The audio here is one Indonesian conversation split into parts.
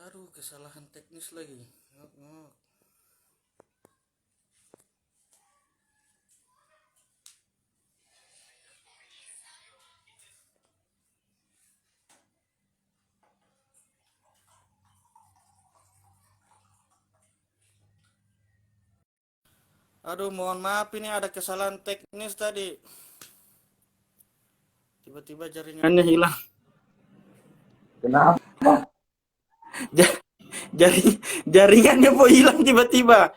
Aduh, kesalahan teknis lagi. Ngok, ngok. Aduh, mohon maaf ini ada kesalahan teknis tadi. Tiba-tiba jaringannya hilang. Kenapa? Ja- jaringannya mau hilang tiba-tiba.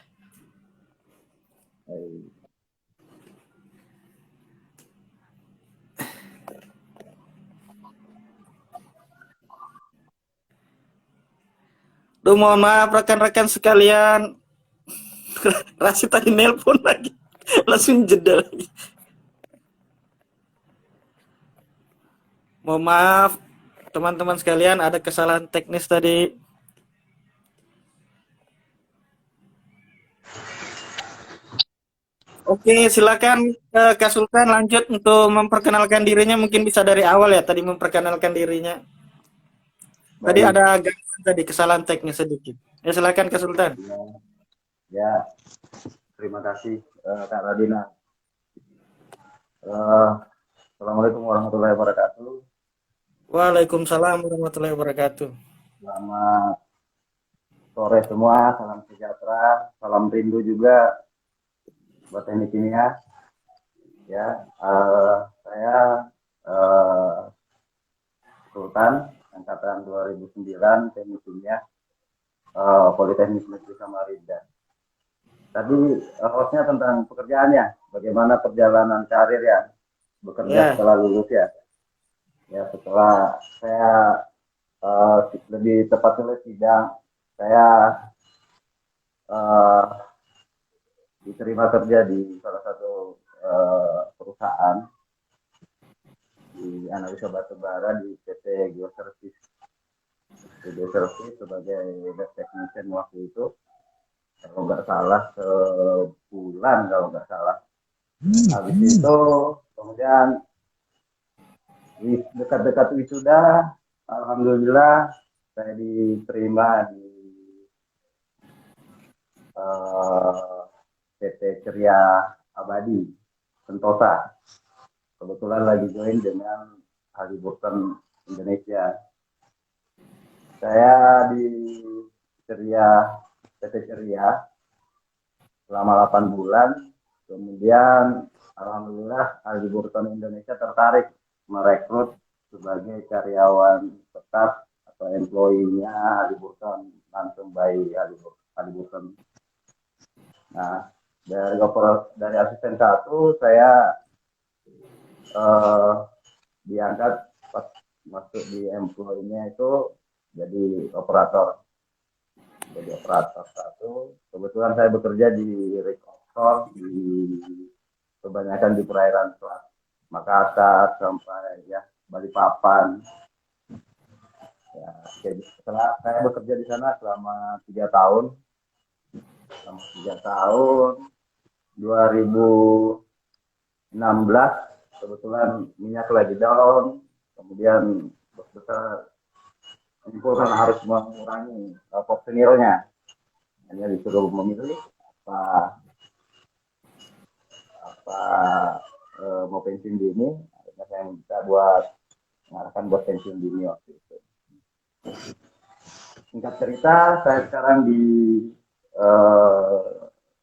Duh, mohon maaf rekan-rekan sekalian. Rasi tadi nelpon lagi. Langsung jeda lagi. Mohon maaf teman-teman sekalian, ada kesalahan teknis tadi. Oke, silakan Kak Sultan lanjut untuk memperkenalkan dirinya. Mungkin bisa dari awal ya tadi memperkenalkan dirinya. Tadi Baik, ada gangguan tadi kesalahan teknis sedikit. Ya silakan Kak Sultan. ya, ya, terima kasih Kak Radina. Eh, Assalamualaikum warahmatullahi wabarakatuh. Waalaikumsalam warahmatullahi wabarakatuh. Selamat sore semua, salam sejahtera, salam rindu juga buat teknik kimia. Ya, saya eh, Sultan, angkatan 2009, teknik kimia, Politeknik Negeri Samarinda. Tadi hostnya tentang pekerjaannya, bagaimana perjalanan karir ya, bekerja Ya, setelah lulus ya. Ya setelah saya uh, lebih tepatnya sidang, saya uh, diterima kerja di salah satu perusahaan di analisa batubara di PT Geoservice. Di Geoservice sebagai lab technician waktu itu, kalau nggak salah sebulan kalau nggak salah. Habis itu kemudian dekat-dekat wisuda, alhamdulillah saya diterima di PT Ceria Abadi Sentosa. Kebetulan lagi join dengan Haliburton Indonesia. Saya di Ceria PT Ceria selama 8 bulan. Kemudian alhamdulillah Haliburton Indonesia tertarik merekrut sebagai karyawan tetap atau employee-nya Haliburton langsung by Haliburton. Nah, dari asisten satu saya eh, diangkat pas masuk di employee-nya itu jadi operator. Jadi operator satu. Kebetulan saya bekerja di rig offshore di kebanyakan di perairan Selat Makassar sampai ya Balikpapan. Ya, jadi setelah saya bekerja di sana selama 3 tahun, 2016 kebetulan minyak lagi down, kemudian besar menyimpulkan harus mengurangi portfolionya, hanya disuruh memilih apa apa mau pensiun dini, akhirnya saya minta buat mengarahkan buat pensiun dini waktu itu. Singkat cerita, saya sekarang di eh,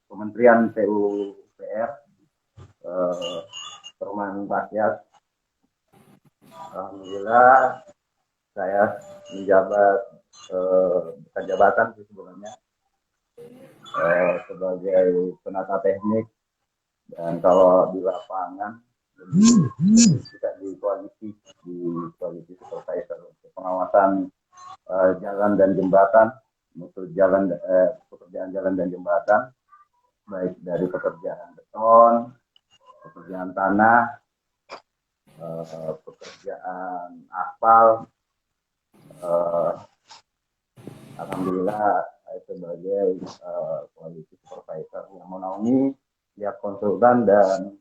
Kementerian PUPR, Perumahan Rakyat. Alhamdulillah saya menjabat bukan jabatan sih sebenarnya, sebagai penata teknik, dan kalau di lapangan juga di koalisi supervisor untuk pengawasan jalan dan jembatan, untuk pekerjaan jalan dan jembatan, baik dari pekerjaan beton, pekerjaan tanah, pekerjaan aspal. eh, Alhamdulillah saya sebagai quality supervisor yang menaungi pihak konsultan dan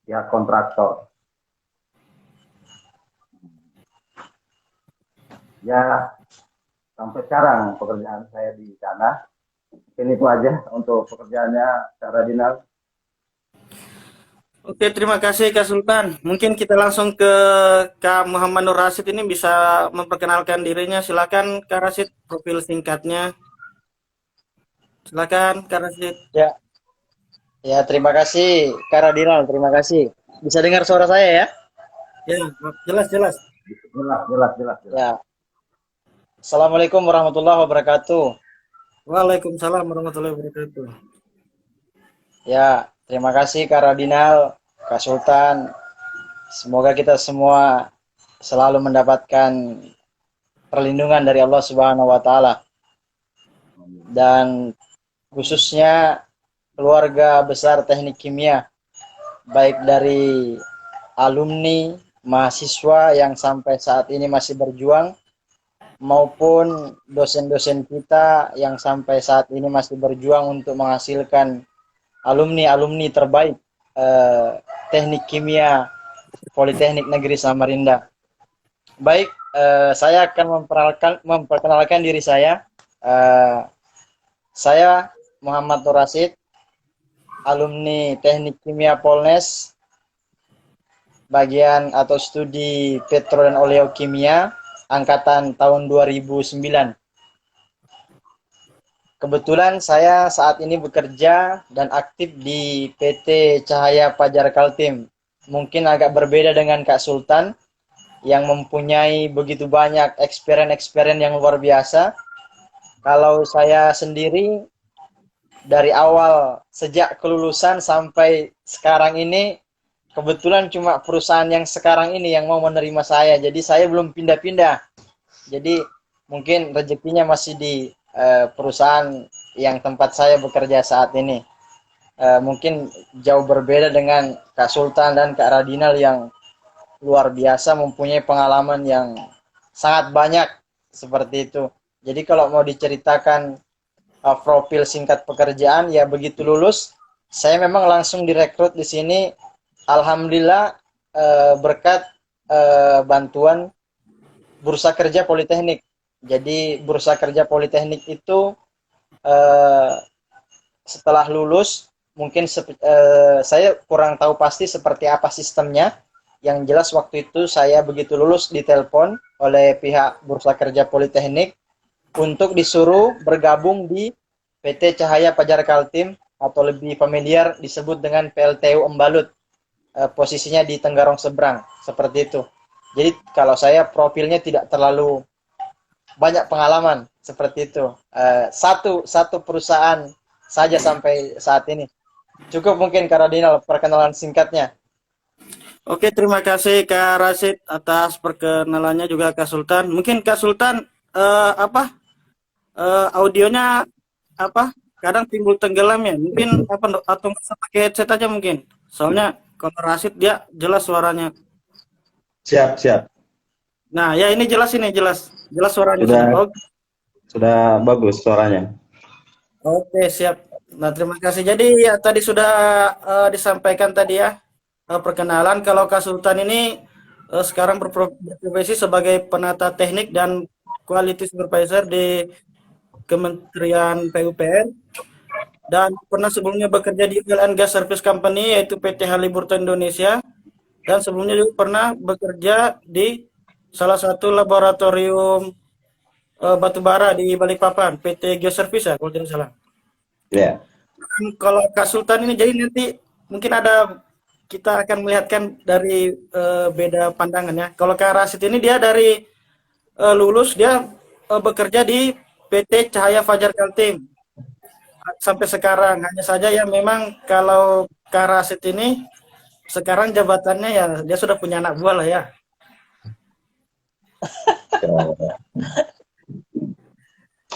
pihak kontraktor. Ya, sampai sekarang pekerjaan saya di sana. Mungkin itu aja untuk pekerjaannya secara dinas. Oke, terima kasih Kak Sultan. Mungkin kita langsung ke Kak Muhammad Nur Rasid ini bisa memperkenalkan dirinya. Silakan Kak Rasid, profil singkatnya. Silakan Kak Rasid. Ya, ya terima kasih Kak Radinal, terima kasih. Bisa dengar suara saya ya? Ya, jelas jelas. Jelas, jelas, jelas, jelas. Ya. Assalamualaikum warahmatullahi wabarakatuh. Waalaikumsalam warahmatullahi wabarakatuh. Ya, terima kasih Kak Radinal, Kak Sultan. Semoga kita semua selalu mendapatkan perlindungan dari Allah Subhanahu wa taala dan khususnya keluarga besar Teknik Kimia, baik dari alumni, mahasiswa yang sampai saat ini masih berjuang, maupun dosen-dosen kita yang sampai saat ini masih berjuang untuk menghasilkan alumni-alumni terbaik Teknik Kimia Politeknik Negeri Samarinda. Baik, saya akan memperkenalkan diri saya. Saya Muhammad Nur Rasid, alumni Teknik Kimia Polnes, bagian atau studi Petro dan Oleokimia, angkatan tahun 2009. Kebetulan saya saat ini bekerja dan aktif di PT Cahaya Fajar Kaltim. Mungkin agak berbeda dengan Kak Sultan yang mempunyai begitu banyak experience yang luar biasa. Kalau saya sendiri dari awal sejak kelulusan sampai sekarang ini kebetulan cuma perusahaan yang sekarang ini yang mau menerima saya. Jadi saya belum pindah-pindah. Jadi mungkin rezekinya masih di perusahaan yang tempat saya bekerja saat ini. Mungkin jauh berbeda dengan Kak Sultan dan Kak Radinal yang luar biasa mempunyai pengalaman yang sangat banyak seperti itu. Jadi kalau mau diceritakan profil singkat pekerjaan, ya begitu lulus saya memang langsung direkrut di sini. Alhamdulillah berkat bantuan Bursa Kerja Politeknik. Jadi Bursa Kerja Politeknik itu setelah lulus mungkin saya kurang tahu pasti seperti apa sistemnya. Yang jelas waktu itu saya begitu lulus ditelepon oleh pihak Bursa Kerja Politeknik untuk disuruh bergabung di PT Cahaya Fajar Kaltim atau lebih familiar disebut dengan PLTU Embalut. Posisinya di Tenggarong Seberang, seperti itu. Jadi kalau saya profilnya tidak terlalu banyak pengalaman seperti itu. Satu perusahaan saja sampai saat ini. Cukup mungkin Kak Radinal perkenalan singkatnya. Oke, terima kasih Kak Rasid atas perkenalannya juga Kak Sultan. Mungkin Kak Sultan audionya kadang timbul tenggelam ya. Mungkin atau bisa pakai headset aja mungkin. Soalnya kalau Rasid dia jelas suaranya. Siap, siap. Nah, ya ini jelas suaranya. Sudah bagus suaranya. Oke, siap. Nah, terima kasih. Jadi ya tadi sudah disampaikan tadi ya perkenalan kalau Kak Sultan ini sekarang berprofesi sebagai penata teknik dan quality supervisor di Kementerian PUPR dan pernah sebelumnya bekerja di Oil and Gas Service Company yaitu PT Halliburton Indonesia dan sebelumnya juga pernah bekerja di salah satu laboratorium batubara di Balikpapan, PT Geoservice ya kalau tidak salah. Ya. Kalau Kak Sultan ini jadi nanti mungkin kita akan melihatkan dari beda pandangan ya. Kalau Kak Rasid ini dia dari lulus dia bekerja di PT Cahaya Fajar Kaltim sampai sekarang. Hanya saja ya memang kalau Kak Rasid ini sekarang jabatannya ya dia sudah punya anak buah lah ya.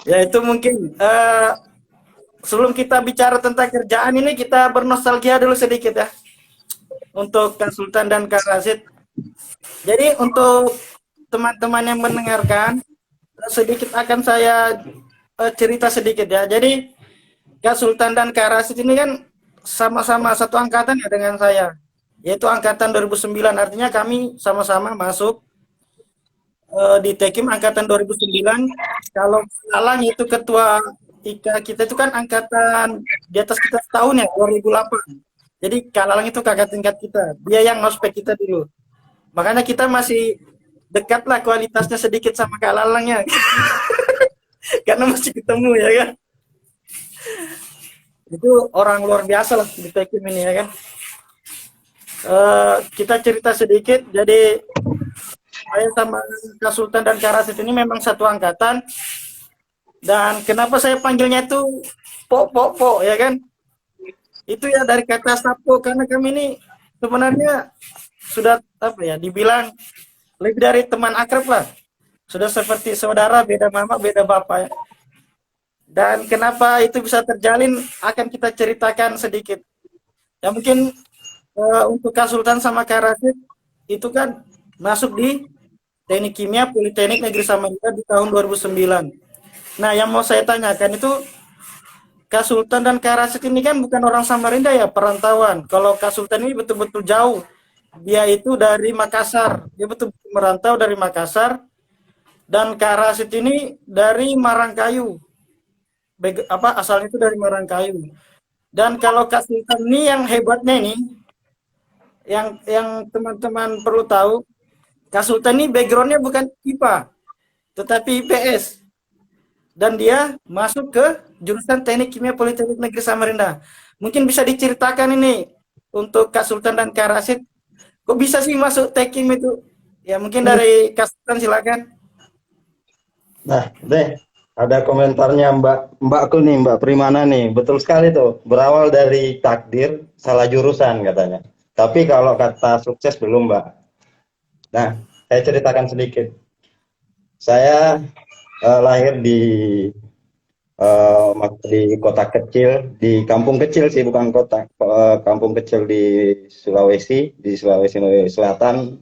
Ya itu mungkin sebelum kita bicara tentang kerjaan ini kita bernostalgia dulu sedikit ya untuk Kak Sultan dan Kak Rasid. Jadi untuk teman-teman yang mendengarkan sedikit akan saya cerita sedikit ya. Jadi Kak Sultan dan Kak Rasid ini kan sama-sama satu angkatan ya dengan saya, yaitu angkatan 2009. Artinya kami sama-sama masuk di Tekim angkatan 2009. Kalau Lalang itu ketua IKA kita itu kan angkatan di atas kita setahun ya, 2008. Jadi Kak Lalang itu kakak tingkat kita. Dia yang ngospek kita dulu. Makanya kita masih dekat lah kualitasnya sedikit sama Kak Lalangnya. Karena masih ketemu ya kan. Itu orang luar biasa lah di Tekim ini ya kan. Kita cerita sedikit. Jadi saya sama Kak Sultan dan Kak Rasid ini memang satu angkatan. Dan kenapa saya panggilnya itu po ya kan? Itu ya dari kata sapo, karena kami ini sebenarnya sudah apa ya, dibilang lebih dari teman akrab lah. Sudah seperti saudara, beda mama, beda bapak ya. Dan kenapa itu bisa terjalin akan kita ceritakan sedikit. Ya mungkin untuk Kak Sultan sama Kak Rasid itu kan masuk di Teknik Kimia Politeknik Negeri Samarinda di tahun 2009. Nah, yang mau saya tanyakan itu Kak Sultan dan Kak Rasid ini kan bukan orang Samarinda ya, perantauan. Kalau Kak Sultan ini betul-betul jauh. Dia itu dari Makassar. Dia betul-betul merantau dari Makassar. Dan Kak Rasid ini dari Marangkayu. Asalnya itu dari Marangkayu. Dan kalau Kak Sultan ini yang hebatnya ini, yang teman-teman perlu tahu, Kak Sultan ini backgroundnya bukan IPA, tetapi IPS. Dan dia masuk ke jurusan Teknik Kimia Politeknik Negeri Samarinda. Mungkin bisa diceritakan ini untuk Kak Sultan dan Kak Rasid, kok bisa sih masuk Tekim itu? Ya mungkin dari Kak Sultan silakan. Nah, deh, ada komentarnya Mbakku nih, Mbak Primana nih. Betul sekali tuh. Berawal dari takdir, salah jurusan katanya. Tapi kalau kata sukses belum, Mbak. Nah, saya ceritakan sedikit. Saya lahir di kota kecil, di kampung kecil sih, bukan kota, kampung kecil di Sulawesi Selatan,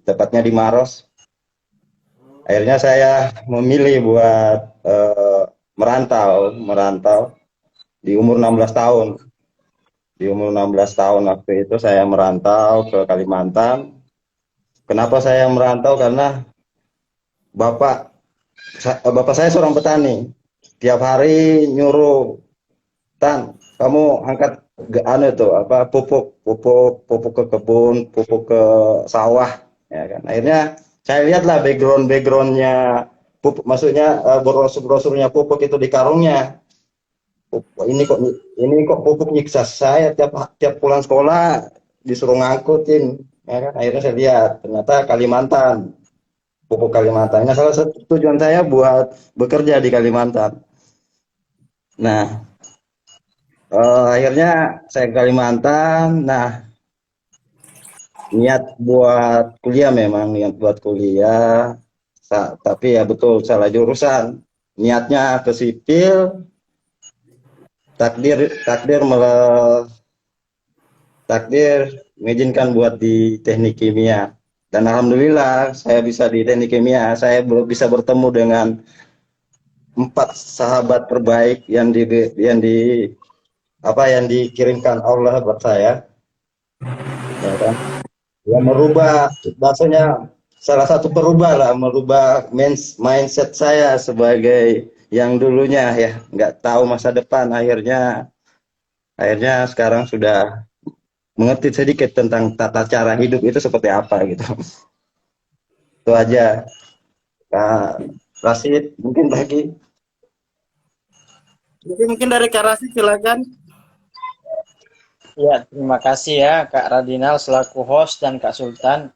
tepatnya di Maros. Akhirnya saya memilih buat merantau di umur 16 tahun. Di umur 16 tahun waktu itu saya merantau ke Kalimantan. Kenapa saya merantau? Karena bapak saya seorang petani. Tiap hari nyuruh, Tan, kamu angkat pupuk ke kebun, pupuk ke sawah, ya kan. Akhirnya saya lihatlah backgroundnya pupuk, maksudnya brosur-brosurnya pupuk itu di karungnya. Ini kok pupuk nyiksa saya tiap pulang sekolah disuruh ngangkutin, ya kan. Akhirnya saya lihat ternyata Kalimantan. Pupuk Kalimantan. Nah, salah satu tujuan saya buat bekerja di Kalimantan. Nah, akhirnya saya ke Kalimantan. Nah, niat buat kuliah, tapi ya betul salah jurusan. Niatnya ke sipil, takdir mengizinkan buat di teknik kimia. Dan alhamdulillah saya bisa di teknik kimia, saya bisa bertemu dengan 4 sahabat terbaik yang dikirimkan Allah buat saya. Ya kan? Yang merubah, bahasanya salah satu merubah mindset saya sebagai yang dulunya ya nggak tahu masa depan, akhirnya sekarang sudah mengerti sedikit tentang tata cara hidup itu seperti apa gitu. Itu aja. Kak Rasid mungkin lagi. Jadi mungkin dari Kak Rasid silakan. Ya, terima kasih ya Kak Radinal selaku host dan Kak Sultan.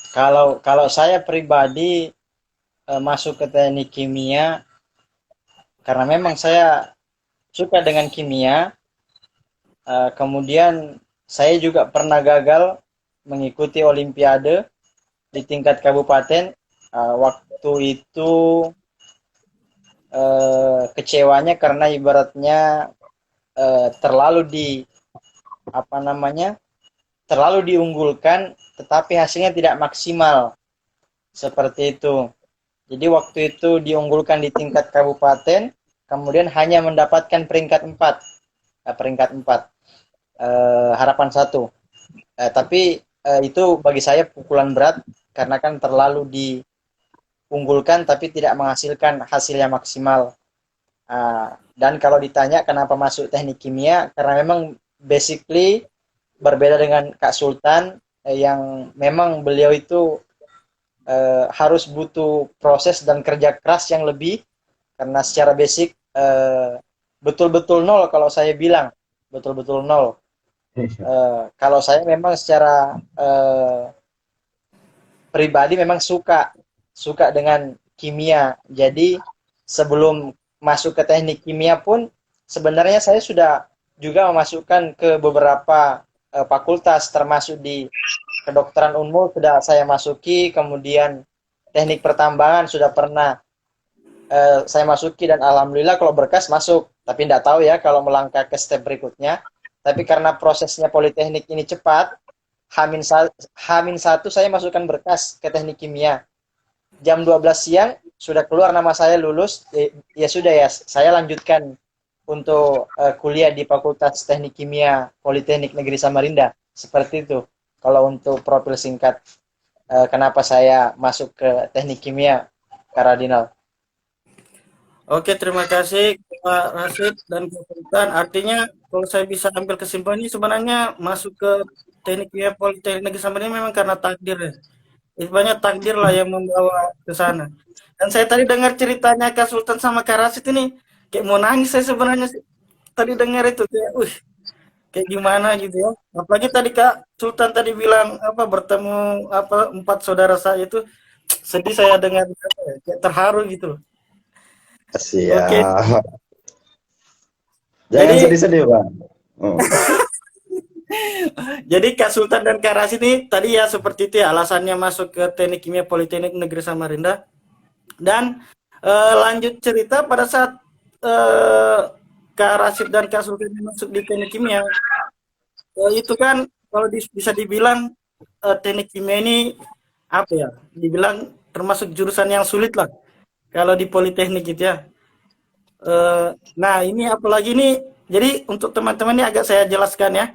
Kalau saya pribadi masuk ke teknik kimia karena memang saya suka dengan kimia. Kemudian saya juga pernah gagal mengikuti olimpiade di tingkat kabupaten. Waktu itu kecewanya karena ibaratnya terlalu diunggulkan tetapi hasilnya tidak maksimal seperti itu. Jadi waktu itu diunggulkan di tingkat kabupaten, kemudian hanya mendapatkan peringkat 4, harapan 1. Tapi itu bagi saya pukulan berat karena kan terlalu diunggulkan tapi tidak menghasilkan hasil yang maksimal. Dan kalau ditanya kenapa masuk teknik kimia, karena memang basically berbeda dengan Kak Sultan, yang memang beliau itu harus butuh proses dan kerja keras yang lebih, karena secara basic betul-betul nol kalau saya bilang, betul-betul nol. Kalau saya memang secara pribadi memang suka dengan kimia. Jadi sebelum masuk ke teknik kimia pun sebenarnya saya sudah juga memasukkan ke beberapa fakultas, termasuk di kedokteran Unmul sudah saya masuki, kemudian teknik pertambangan sudah pernah saya masuki, dan alhamdulillah kalau berkas masuk. Tapi tidak tahu ya kalau melangkah ke step berikutnya. Tapi karena prosesnya politeknik ini cepat, Hamin satu saya masukkan berkas ke teknik kimia. Jam 12 siang sudah keluar nama saya lulus, ya sudah ya, saya lanjutkan untuk kuliah di Fakultas Teknik Kimia Politeknik Negeri Samarinda. Seperti itu. Kalau untuk profil singkat, kenapa saya masuk ke teknik kimia, Kardinal. Oke, terima kasih Pak Rasid dan Pak Sultan. Artinya kalau saya bisa ambil kesimpulan ini sebenarnya masuk ke teknik kimia Politeknik Negeri Samarinda memang karena takdir ya. Banyak takdir lah yang membawa ke sana. Dan saya tadi dengar ceritanya Kak Sultan sama Kak Rasid ini kayak mau nangis saya sebenarnya tadi dengar itu kayak, kayak gimana gitu ya. Apalagi tadi Kak Sultan tadi bilang apa bertemu apa 4 saudara saya itu sedih saya dengar kayak terharu gitu. Oke. Siap. Jangan Jadi sedih-sedih, Bang. jadi Kak Sultan dan Kak Rasid ini tadi ya seperti itu ya alasannya masuk ke Teknik Kimia Politeknik Negeri Samarinda. Dan lanjut cerita pada saat Kak Rasid dan Kak Sultan masuk di Teknik Kimia, itu kan kalau bisa dibilang Teknik Kimia ini apa ya? Dibilang termasuk jurusan yang sulit lah kalau di Politeknik gitu ya. Nah ini apalagi ini, jadi untuk teman-teman ini agak saya jelaskan ya.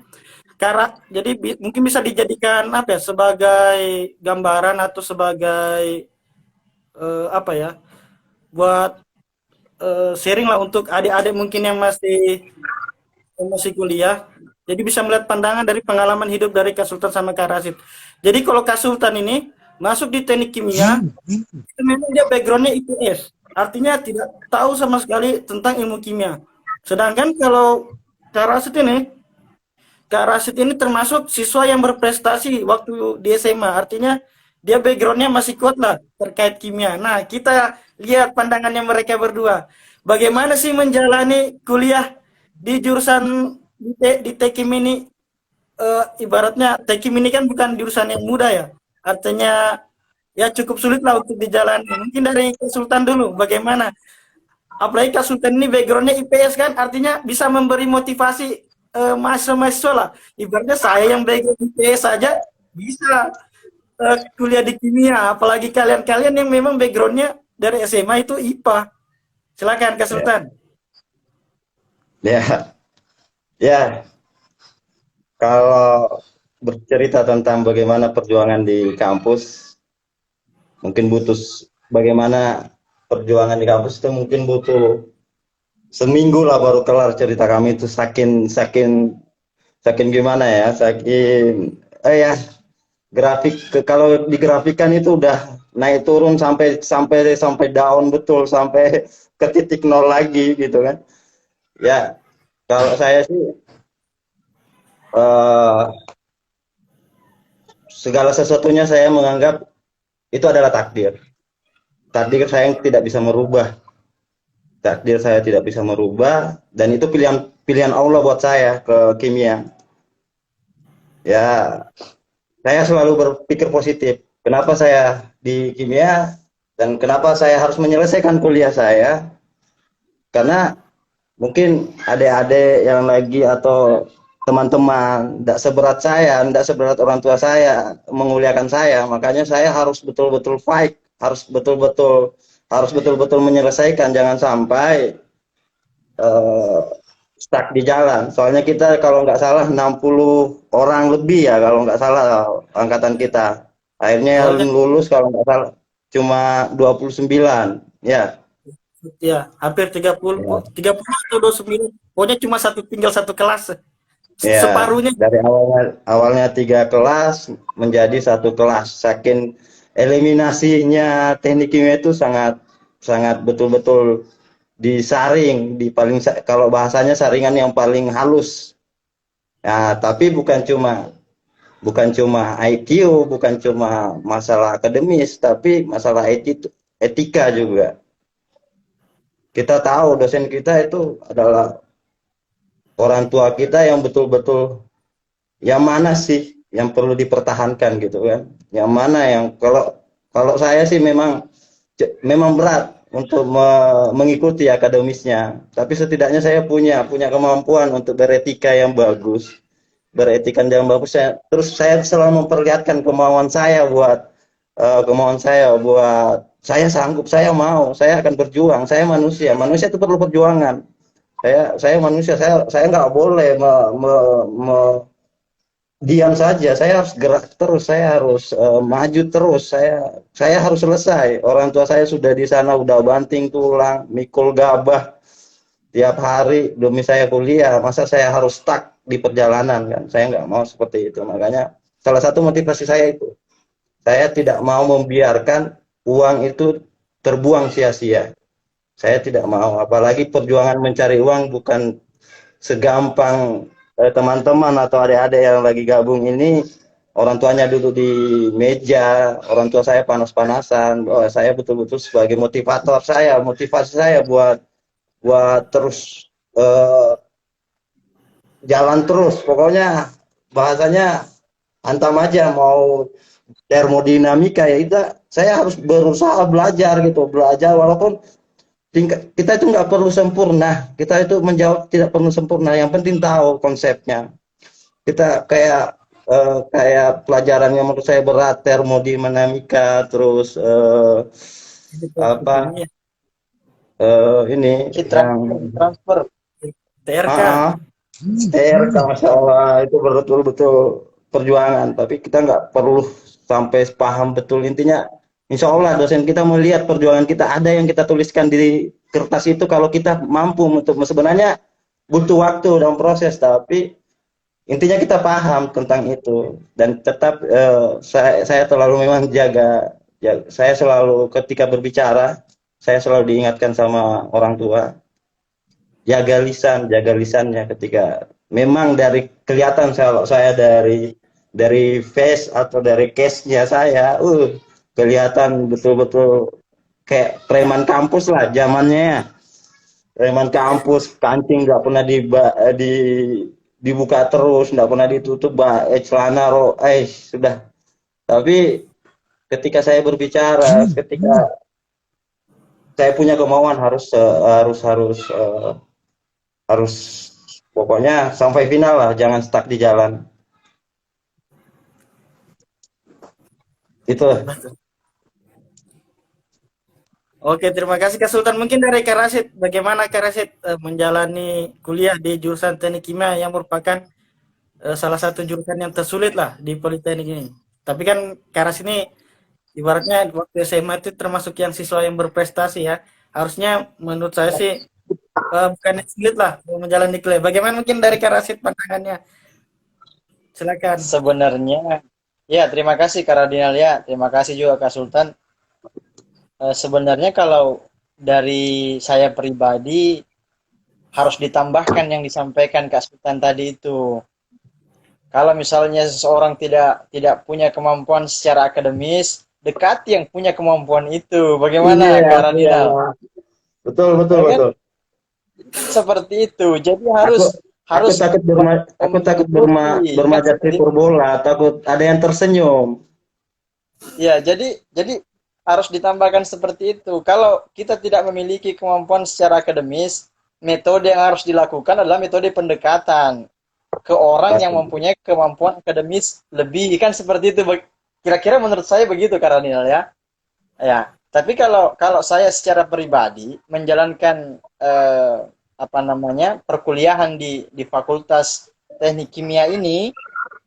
Jadi mungkin bisa dijadikan apa ya sebagai gambaran atau sebagai apa ya buat sharing lah untuk adik-adik mungkin yang masih kuliah. Jadi bisa melihat pandangan dari pengalaman hidup dari Kak Sultan sama Kak Rasid. Jadi kalau Kak Sultan ini masuk di teknik kimia, itu memang dia backgroundnya IPS. Artinya tidak tahu sama sekali tentang ilmu kimia. Sedangkan kalau Kak Rasid ini termasuk siswa yang berprestasi waktu di SMA. Artinya dia backgroundnya masih kuat lah terkait kimia. Nah, kita lihat pandangannya mereka berdua. Bagaimana sih menjalani kuliah di jurusan di Tekim ini? Ibaratnya Tekim ini kan bukan jurusan yang mudah ya. Artinya ya cukup sulit lah untuk dijalani. Mungkin dari Kak Sultan dulu, bagaimana? Apalagi Kak Sultan ini backgroundnya IPS kan, artinya bisa memberi motivasi mahasiswa-mahasiswa lah. Ibaratnya saya yang background IPS saja bisa kuliah di kimia, apalagi kalian-kalian yang memang backgroundnya dari SMA itu IPA. Silakan Kak Sultan. Ya, ya. Kalau bercerita tentang bagaimana perjuangan di kampus, mungkin butuh bagaimana perjuangan di kampus itu mungkin butuh seminggu lah baru kelar cerita kami itu saking gimana ya, saking ya grafik kalau digrafikan itu udah naik turun sampai down betul sampai ke titik nol lagi gitu kan. Ya, kalau saya sih segala sesuatunya saya menganggap itu adalah takdir. Takdir saya tidak bisa merubah. Takdir saya tidak bisa merubah dan itu pilihan Allah buat saya ke kimia. Ya, saya selalu berpikir positif. Kenapa saya di kimia dan kenapa saya harus menyelesaikan kuliah saya? Karena mungkin adik-adik yang lagi atau teman-teman tidak seberat saya, tidak seberat orang tua saya menguliakan saya, makanya saya harus betul-betul fight, harus betul-betul menyelesaikan, jangan sampai stuck di jalan. Soalnya kita kalau nggak salah 60 orang lebih ya kalau nggak salah angkatan kita. Akhirnya Soalnya lulus kalau nggak salah cuma 29. Ya, ya hampir 30 ya, 30 atau 29. Pokoknya cuma tinggal satu kelas. ya. Separuhnya. Dari awalnya 3 kelas menjadi 1 kelas. Saking eliminasinya teknik kimia itu sangat sangat betul-betul disaring, kalau bahasanya saringan yang paling halus. Ya, tapi bukan cuma IQ, bukan cuma masalah akademis, tapi masalah etika juga. Kita tahu dosen kita itu adalah orang tua kita yang betul-betul, yang mana sih yang perlu dipertahankan gitu kan. Yang mana yang kalau kalau saya sih memang berat untuk mengikuti akademisnya, tapi setidaknya saya punya kemampuan untuk beretika yang bagus, terus saya selalu memperlihatkan kemauan saya buat saya sanggup, saya mau, saya akan berjuang, saya manusia itu perlu perjuangan. Saya manusia, saya nggak boleh diam saja, saya harus gerak terus, saya harus maju terus, saya harus selesai. Orang tua saya sudah di sana, udah banting tulang, mikul gabah tiap hari demi saya kuliah. Masa saya harus stuck di perjalanan kan? Saya nggak mau seperti itu. Makanya salah satu motivasi saya itu, saya tidak mau membiarkan uang itu terbuang sia-sia. Saya tidak mau, apalagi perjuangan mencari uang bukan segampang teman-teman atau adik-adik yang lagi gabung ini, orang tuanya duduk di meja, orang tua saya panas-panasan. Oh, saya betul-betul sebagai motivasi saya buat buat terus jalan terus. Pokoknya bahasanya hantam aja, mau termodinamika ya itu, saya harus berusaha belajar gitu, belajar walaupun kita itu nggak perlu sempurna, kita itu menjawab tidak perlu sempurna, yang penting tahu konsepnya. Kita kayak pelajaran yang menurut saya berat, termodinamika, terus apa Kimia, ini Heat yang transfer. TRK. TRK, Masya Allah, itu betul-betul perjuangan, tapi kita nggak perlu sampai paham betul intinya. Insya Allah dosen kita melihat perjuangan kita, ada yang kita tuliskan di kertas itu, kalau kita mampu untuk, sebenarnya butuh waktu dan proses, tapi intinya kita paham tentang itu. Dan tetap saya terlalu memang saya selalu ketika berbicara, saya selalu diingatkan sama orang tua, jaga lisannya. Ketika memang dari kelihatan, kalau saya dari face atau dari case-nya saya, kelihatan betul-betul kayak preman kampus lah zamannya ya. Preman kampus, kancing nggak pernah dibuka terus, nggak pernah ditutup, celana sudah. Tapi ketika saya berbicara, ketika saya punya kemauan, harus pokoknya sampai final lah, jangan stuck di jalan. Itu. Oke, terima kasih Kak Sultan. Mungkin dari Kak Rasid, bagaimana Kak Rasid menjalani kuliah di jurusan Teknik Kimia yang merupakan salah satu jurusan yang tersulit lah di Politeknik ini. Tapi kan Kak Rasid ini ibaratnya waktu SMA itu termasuk yang siswa yang berprestasi ya. Harusnya menurut saya sih bukan sulit lah menjalani kuliah. Bagaimana mungkin dari Kak Rasid pandangannya? Silakan. Sebenarnya, ya terima kasih Kak Radinal ya, terima kasih juga Kak Sultan. Sebenarnya kalau dari saya pribadi harus ditambahkan yang disampaikan Kak Sultan tadi itu. Kalau misalnya seseorang tidak punya kemampuan secara akademis, dekati yang punya kemampuan itu. Bagaimana Iya, Kak iya. Radinal? Betul, betul, Ya kan? betul. Seperti itu. Jadi Aku aku harus takut mengikuti kan bermajat seperti tikur bola, takut ada yang tersenyum. ya, jadi harus ditambahkan seperti itu. Kalau kita tidak memiliki kemampuan secara akademis, metode yang harus dilakukan adalah metode pendekatan ke orang yang mempunyai kemampuan akademis lebih, kan seperti itu. Kira-kira menurut saya begitu Karanil ya. Ya, tapi kalau saya secara pribadi menjalankan perkuliahan di Fakultas Teknik Kimia ini,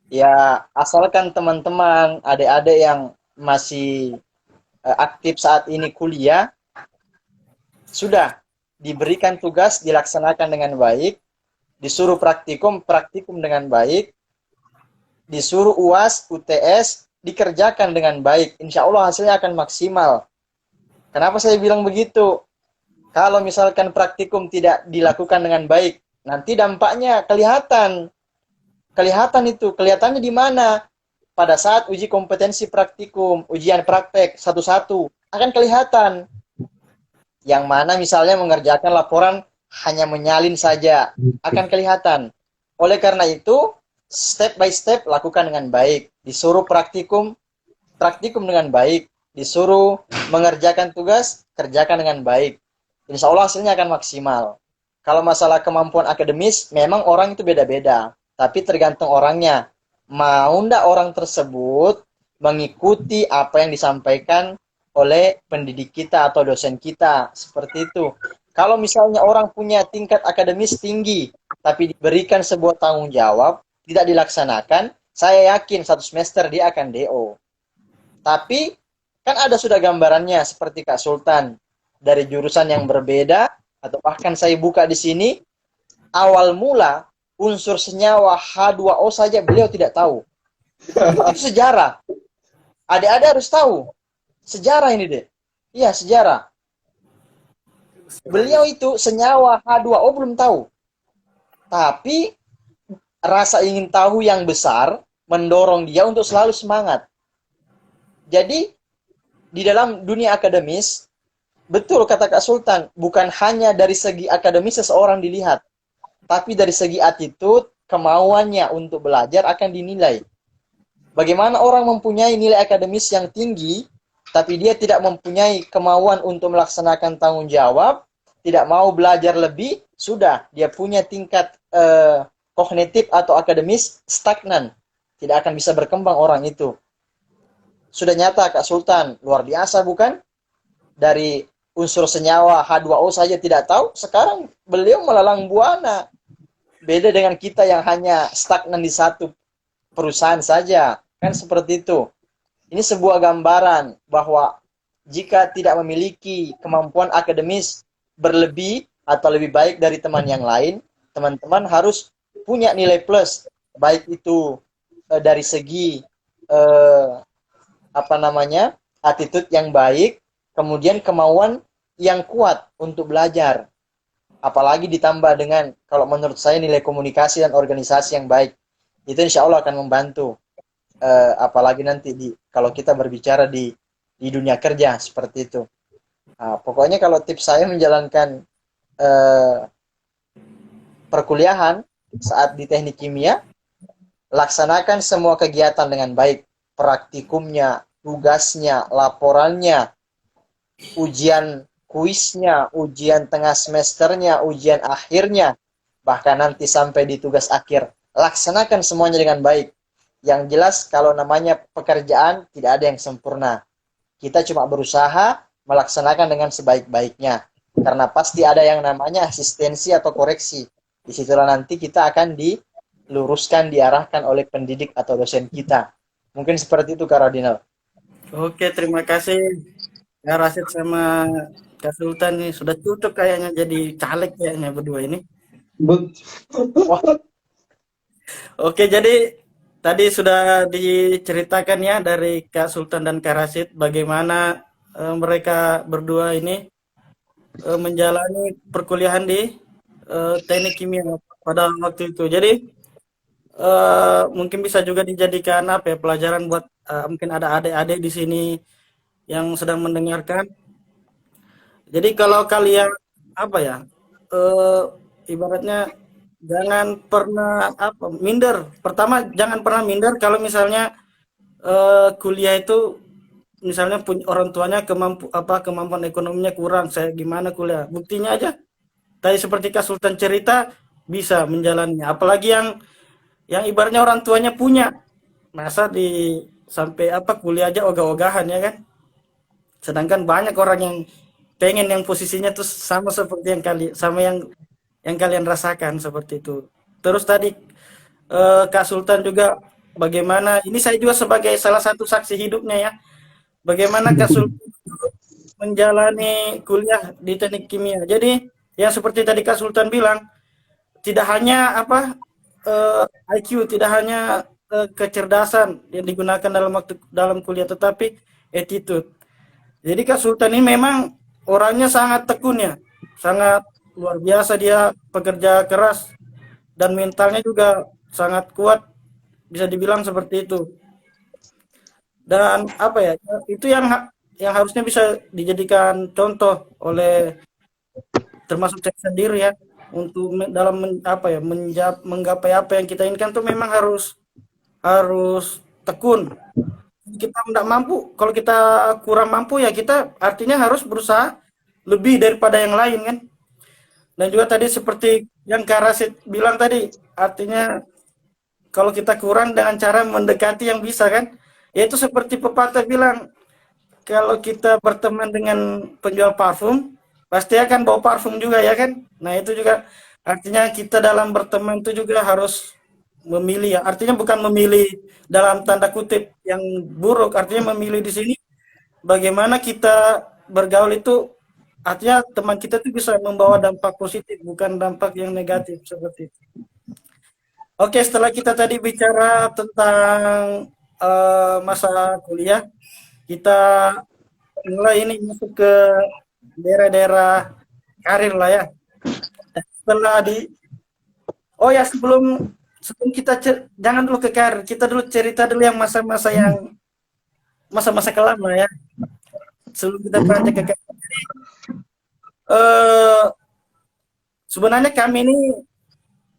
ya asalkan teman-teman, adik-adik yang masih aktif saat ini kuliah, sudah diberikan tugas dilaksanakan dengan baik, disuruh praktikum dengan baik, disuruh UAS, UTS dikerjakan dengan baik. Insya Allah hasilnya akan maksimal. Kenapa saya bilang begitu? Kalau misalkan praktikum tidak dilakukan dengan baik, nanti dampaknya kelihatan. Kelihatannya di mana? Pada saat uji kompetensi praktikum, ujian praktek satu-satu akan kelihatan. Yang mana misalnya mengerjakan laporan hanya menyalin saja, akan kelihatan. Oleh karena itu, step by step lakukan dengan baik. Disuruh praktikum dengan baik. Disuruh mengerjakan tugas, kerjakan dengan baik. Insya Allah hasilnya akan maksimal. Kalau masalah kemampuan akademis, memang orang itu beda-beda. Tapi tergantung orangnya. Mau ndak orang tersebut mengikuti apa yang disampaikan oleh pendidik kita atau dosen kita. Seperti itu. Kalau misalnya orang punya tingkat akademis tinggi, tapi diberikan sebuah tanggung jawab, tidak dilaksanakan, saya yakin satu semester dia akan DO. Tapi kan ada sudah gambarannya seperti Kak Sultan. Dari jurusan yang berbeda, atau bahkan saya buka di sini, awal mula unsur senyawa H2O saja beliau tidak tahu. Itu sejarah. Adik-adik harus tahu. Sejarah ini deh. Iya, sejarah. Beliau itu senyawa H2O belum tahu. Tapi rasa ingin tahu yang besar mendorong dia untuk selalu semangat. Jadi di dalam dunia akademis, betul kata Kak Sultan, bukan hanya dari segi akademis seseorang dilihat, tapi dari segi attitude, kemauannya untuk belajar akan dinilai. Bagaimana orang mempunyai nilai akademis yang tinggi, tapi dia tidak mempunyai kemauan untuk melaksanakan tanggung jawab, tidak mau belajar lebih, sudah, dia punya tingkat kognitif atau akademis stagnan. Tidak akan bisa berkembang orang itu. Sudah nyata Kak Sultan, luar biasa bukan? Dari unsur senyawa H2O saja tidak tahu, sekarang beliau melalang buana. Beda dengan kita yang hanya stagnan di satu perusahaan saja. Kan seperti itu. Ini sebuah gambaran bahwa jika tidak memiliki kemampuan akademis berlebih atau lebih baik dari teman yang lain, teman-teman harus punya nilai plus. Baik itu dari segi attitude yang baik, kemudian kemauan yang kuat untuk belajar. Apalagi ditambah dengan, kalau menurut saya, nilai komunikasi dan organisasi yang baik. Itu insya Allah akan membantu. Apalagi nanti kalau kita berbicara di dunia kerja seperti itu. Pokoknya kalau tips saya menjalankan perkuliahan saat di teknik kimia, laksanakan semua kegiatan dengan baik. Praktikumnya, tugasnya, laporannya, ujian kuisnya, ujian tengah semesternya, ujian akhirnya, bahkan nanti sampai di tugas akhir. Laksanakan semuanya dengan baik. Yang jelas kalau namanya pekerjaan tidak ada yang sempurna. Kita cuma berusaha melaksanakan dengan sebaik-baiknya. Karena pasti ada yang namanya asistensi atau koreksi. Disitulah nanti kita akan diluruskan, diarahkan oleh pendidik atau dosen kita. Mungkin seperti itu Kak Radinal. Oke, terima kasih Kak Rasid sama Kak Sultan nih. Sudah cocok kayaknya jadi caleg kayaknya berdua ini. Oke, jadi tadi sudah diceritakan ya dari Kak Sultan dan Kak Rasid bagaimana mereka berdua ini menjalani perkuliahan di teknik kimia pada waktu itu. Jadi mungkin bisa juga dijadikan pelajaran buat mungkin ada adik-adik di sini yang sedang mendengarkan. Jadi kalau kalian ibaratnya jangan pernah minder. Pertama, jangan pernah minder kalau misalnya kuliah itu misalnya orang tuanya kemampuan ekonominya kurang, saya gimana kuliah. Buktinya aja. Tadi seperti Kak Sultan cerita bisa menjalannya. Apalagi yang ibaratnya orang tuanya punya. Masa sampai kuliah aja ogah-ogahan ya kan. Sedangkan banyak orang yang pengen yang posisinya tuh sama seperti yang kalian rasakan seperti itu. Terus tadi Kak Sultan juga bagaimana, ini saya juga sebagai salah satu saksi hidupnya ya. bagaimana Kak Sultan menjalani kuliah di teknik kimia. Jadi yang seperti tadi Kak Sultan bilang, tidak hanya IQ, tidak hanya kecerdasan yang digunakan dalam kuliah, tetapi attitude. Jadi Kak Sultan ini memang orangnya sangat tekun ya, sangat luar biasa, dia pekerja keras dan mentalnya juga sangat kuat, bisa dibilang seperti itu. Dan apa ya, itu yang harusnya bisa dijadikan contoh oleh termasuk saya sendiri ya, untuk menggapai apa yang kita inginkan tuh memang harus tekun. Kita tidak mampu, kalau kita kurang mampu ya kita artinya harus berusaha lebih daripada yang lain kan. Dan juga tadi seperti yang Kak Rasid bilang tadi, artinya kalau kita kurang dengan cara mendekati yang bisa kan, yaitu seperti pepatah bilang, kalau kita berteman dengan penjual parfum, pasti akan bawa parfum juga ya kan. Nah itu juga artinya kita dalam berteman itu juga harus memilih ya. Artinya bukan memilih dalam tanda kutip yang buruk, artinya memilih di sini bagaimana kita bergaul itu, artinya teman kita itu bisa membawa dampak positif, bukan dampak yang negatif seperti itu. Oke, setelah kita tadi bicara tentang masa kuliah, kita mulai ini masuk ke daerah-daerah karir lah ya. Setelah oh ya, sebelum kita jangan dulu ke karir, kita dulu cerita dulu yang masa-masa kelam lah ya. Sebelum kita beranjak ke karir. Sebenarnya kami ini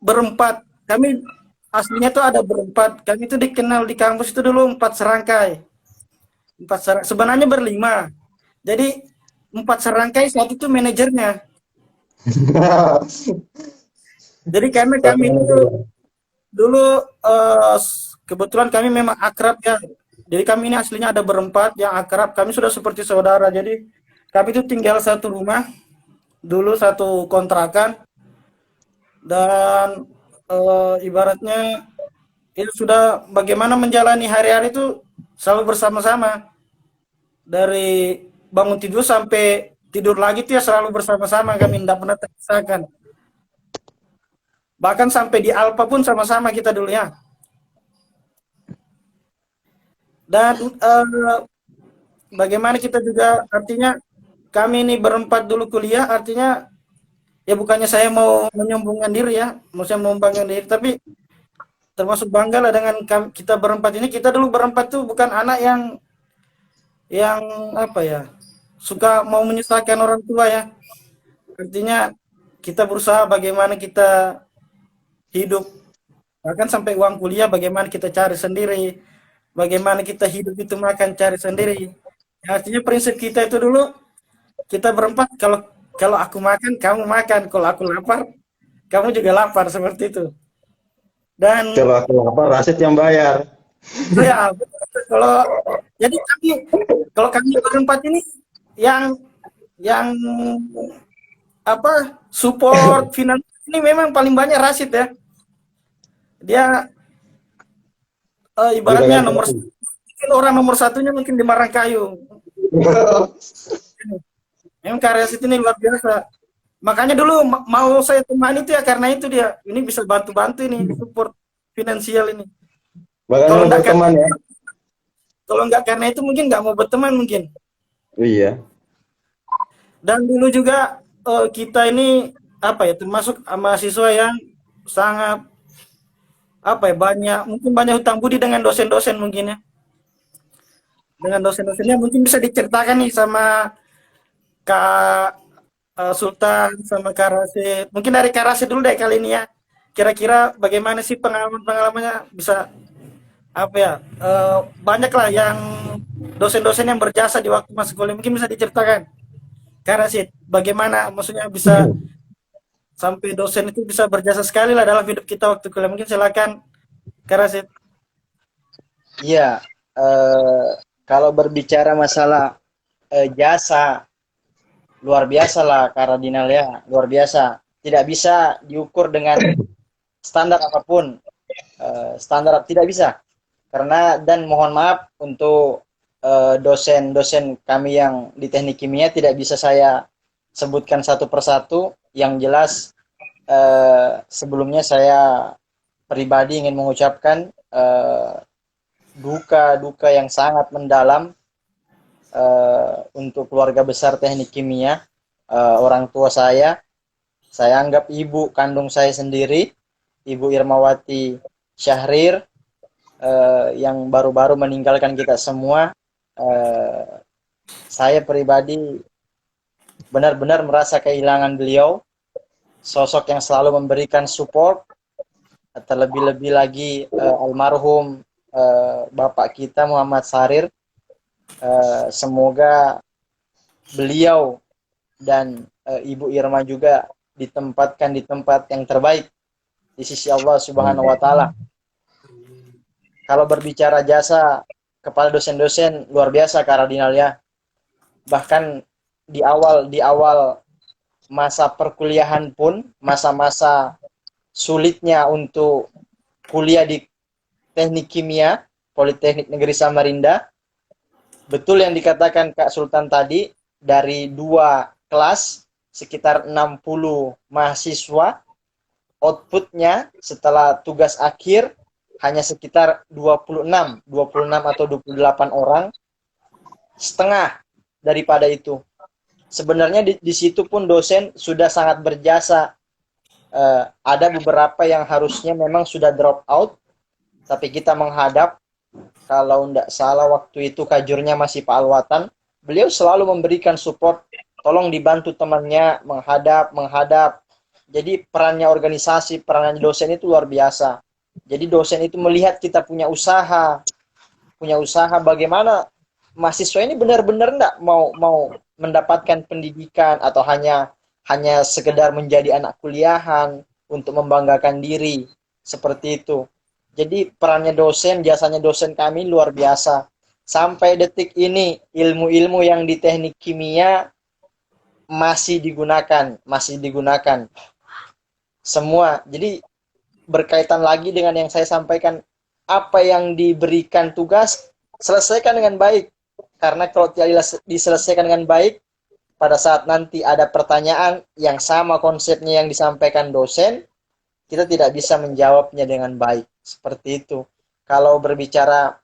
berempat. Kami aslinya tuh ada berempat. Kami itu dikenal di kampus itu dulu 4 serangkai. Sebenarnya berlima. Jadi 4 serangkai, satu itu manajernya. Jadi karena kami itu dulu kebetulan kami memang akrab ya. Jadi kami ini aslinya ada berempat yang akrab. Kami sudah seperti saudara. Jadi kami itu tinggal satu rumah, dulu satu kontrakan, dan ibaratnya itu sudah bagaimana menjalani hari-hari itu selalu bersama-sama. Dari bangun tidur sampai tidur lagi tuh ya selalu bersama-sama, kami tidak pernah terpisahkan. Bahkan sampai di Alpa pun sama-sama kita dulu ya. Dan bagaimana kita juga, artinya kami ini berempat dulu kuliah, artinya ya bukannya saya mau menyombongkan diri ya, maksudnya mau membanggakan diri, tapi termasuk bangga lah dengan kita berempat ini. Kita dulu berempat tuh bukan anak yang apa ya, suka mau menyusahkan orang tua ya. Artinya kita berusaha bagaimana kita hidup, bahkan sampai uang kuliah bagaimana kita cari sendiri, bagaimana kita hidup itu makan cari sendiri. Artinya prinsip kita itu dulu, kita berempat, kalau aku makan kamu makan, kalau aku lapar kamu juga lapar, seperti itu. Dan Kalau aku lapar, Rasid yang bayar. ya, kalau jadi kalau kami berempat ini yang support finansial ini memang paling banyak Rasid ya. Dia ibaratnya orang nomor satunya mungkin di Marangkayu. Memang Kak Rasid ini luar biasa. Makanya dulu mau saya temani itu ya karena itu, dia ini bisa bantu-bantu ini, support finansial ini. Kalau enggak berteman ya. Kalau enggak karena itu mungkin nggak mau berteman mungkin. Iya. Dan dulu juga kita ini termasuk mahasiswa yang sangat mungkin banyak hutang budi dengan dosen-dosen mungkin ya. Dengan dosen-dosennya mungkin bisa diceritakan nih sama Kak Sultan sama Kak Rasid. Mungkin dari Kak Rasid dulu deh kali ini ya. Kira-kira bagaimana sih pengalaman-pengalamannya, bisa banyak lah yang dosen-dosen yang berjasa di waktu masa kuliah, mungkin bisa diceritakan. Kak Rasid, bagaimana maksudnya bisa sampai dosen itu bisa berjasa sekali lah dalam hidup kita waktu kuliah. Mungkin silakan Kak Rasid. Iya, kalau berbicara masalah jasa, luar biasa lah Karadinal ya, luar biasa. Tidak bisa diukur dengan standar apapun, standar tidak bisa. Karena, dan mohon maaf untuk dosen-dosen kami yang di teknik kimia tidak bisa saya sebutkan satu persatu. Yang jelas sebelumnya saya pribadi ingin mengucapkan duka-duka yang sangat mendalam untuk keluarga besar teknik kimia, orang tua saya anggap ibu kandung saya sendiri, Ibu Irmawati Syahrir, yang baru-baru meninggalkan kita semua. Saya pribadi benar-benar merasa kehilangan beliau, sosok yang selalu memberikan support, terlebih-lebih lagi almarhum Bapak kita Muhammad Sarir. Semoga beliau dan Ibu Irma juga ditempatkan di tempat yang terbaik di sisi Allah Subhanahu wa Ta'ala. Kalau berbicara jasa kepada dosen-dosen, luar biasa Kak Radinal ya. Bahkan di awal masa perkuliahan pun, masa-masa sulitnya untuk kuliah di teknik kimia Politeknik Negeri Samarinda, betul yang dikatakan Kak Sultan tadi, dari 2 kelas sekitar 60 mahasiswa, outputnya setelah tugas akhir hanya sekitar 26 atau 28 orang, setengah daripada itu. Sebenarnya di situ pun dosen sudah sangat berjasa. Ada beberapa yang harusnya memang sudah drop out, tapi kita menghadap. Kalau tidak salah waktu itu kajurnya masih Pak Alwatan, beliau selalu memberikan support, tolong dibantu temannya menghadap. Jadi perannya organisasi, perannya dosen itu luar biasa. Jadi dosen itu melihat kita punya usaha bagaimana mahasiswa ini benar-benar enggak mau mendapatkan pendidikan atau hanya sekedar menjadi anak kuliahan untuk membanggakan diri, seperti itu. Jadi perannya dosen, jasanya dosen kami luar biasa. Sampai detik ini ilmu-ilmu yang di teknik kimia masih digunakan semua. Jadi berkaitan lagi dengan yang saya sampaikan, apa yang diberikan tugas selesaikan dengan baik. Karena kalau tidak diselesaikan dengan baik, pada saat nanti ada pertanyaan yang sama konsepnya yang disampaikan dosen, kita tidak bisa menjawabnya dengan baik. Seperti itu. Kalau berbicara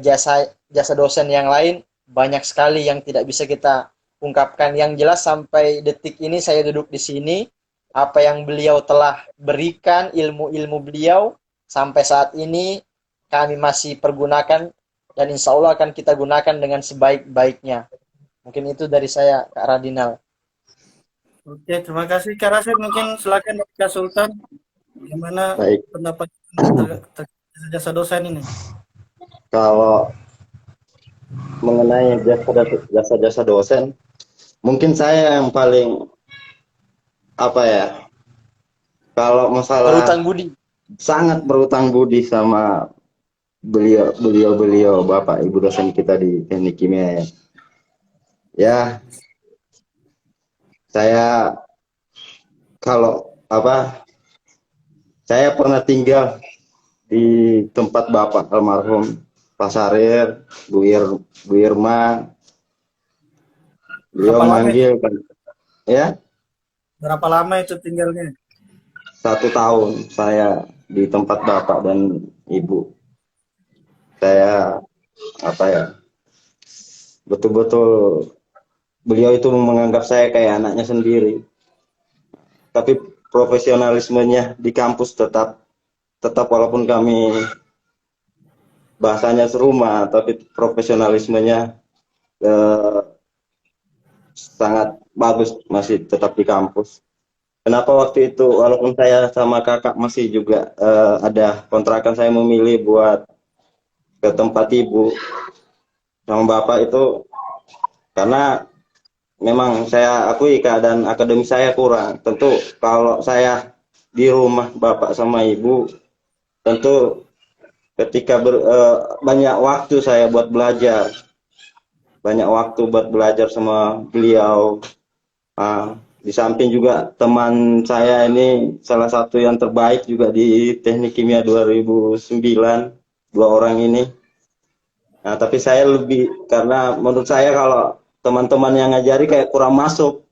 jasa dosen yang lain, banyak sekali yang tidak bisa kita ungkapkan. Yang jelas sampai detik ini saya duduk di sini, apa yang beliau telah berikan, ilmu-ilmu beliau, sampai saat ini kami masih pergunakan, dan insya Allah akan kita gunakan dengan sebaik-baiknya. Mungkin itu dari saya, Kak Radinal. Oke, terima kasih Kak Rasid. Mungkin silakan Kak Sultan, gimana Baik. pendapat jasa dosen ini? Kalau mengenai jasa dosen, mungkin saya yang paling kalau masalah Berhutang budi. sangat berutang budi sama beliau Bapak Ibu dosen kita di teknik kimia ya. Ya, saya saya pernah tinggal di tempat Bapak almarhum Pak Sarir, Bu Irma. Beliau manggil kan, ya. Berapa lama itu tinggalnya? 1 tahun saya di tempat Bapak dan Ibu. Saya betul-betul beliau itu menganggap saya kayak anaknya sendiri. Tapi profesionalismenya di kampus tetap walaupun kami bahasanya serumah, tapi profesionalismenya sangat bagus, masih tetap di kampus. Kenapa waktu itu walaupun saya sama kakak masih juga ada kontrakan, saya memilih buat ke tempat ibu sama bapak itu karena memang saya akui keadaan akademik saya kurang. Tentu kalau saya di rumah bapak sama ibu, tentu ketika banyak waktu saya buat belajar, sama beliau. Di samping juga teman saya ini salah satu yang terbaik juga di teknik kimia 2009, 2 orang ini. Nah, tapi saya lebih karena menurut saya kalau teman-teman yang ngajari kayak kurang masuk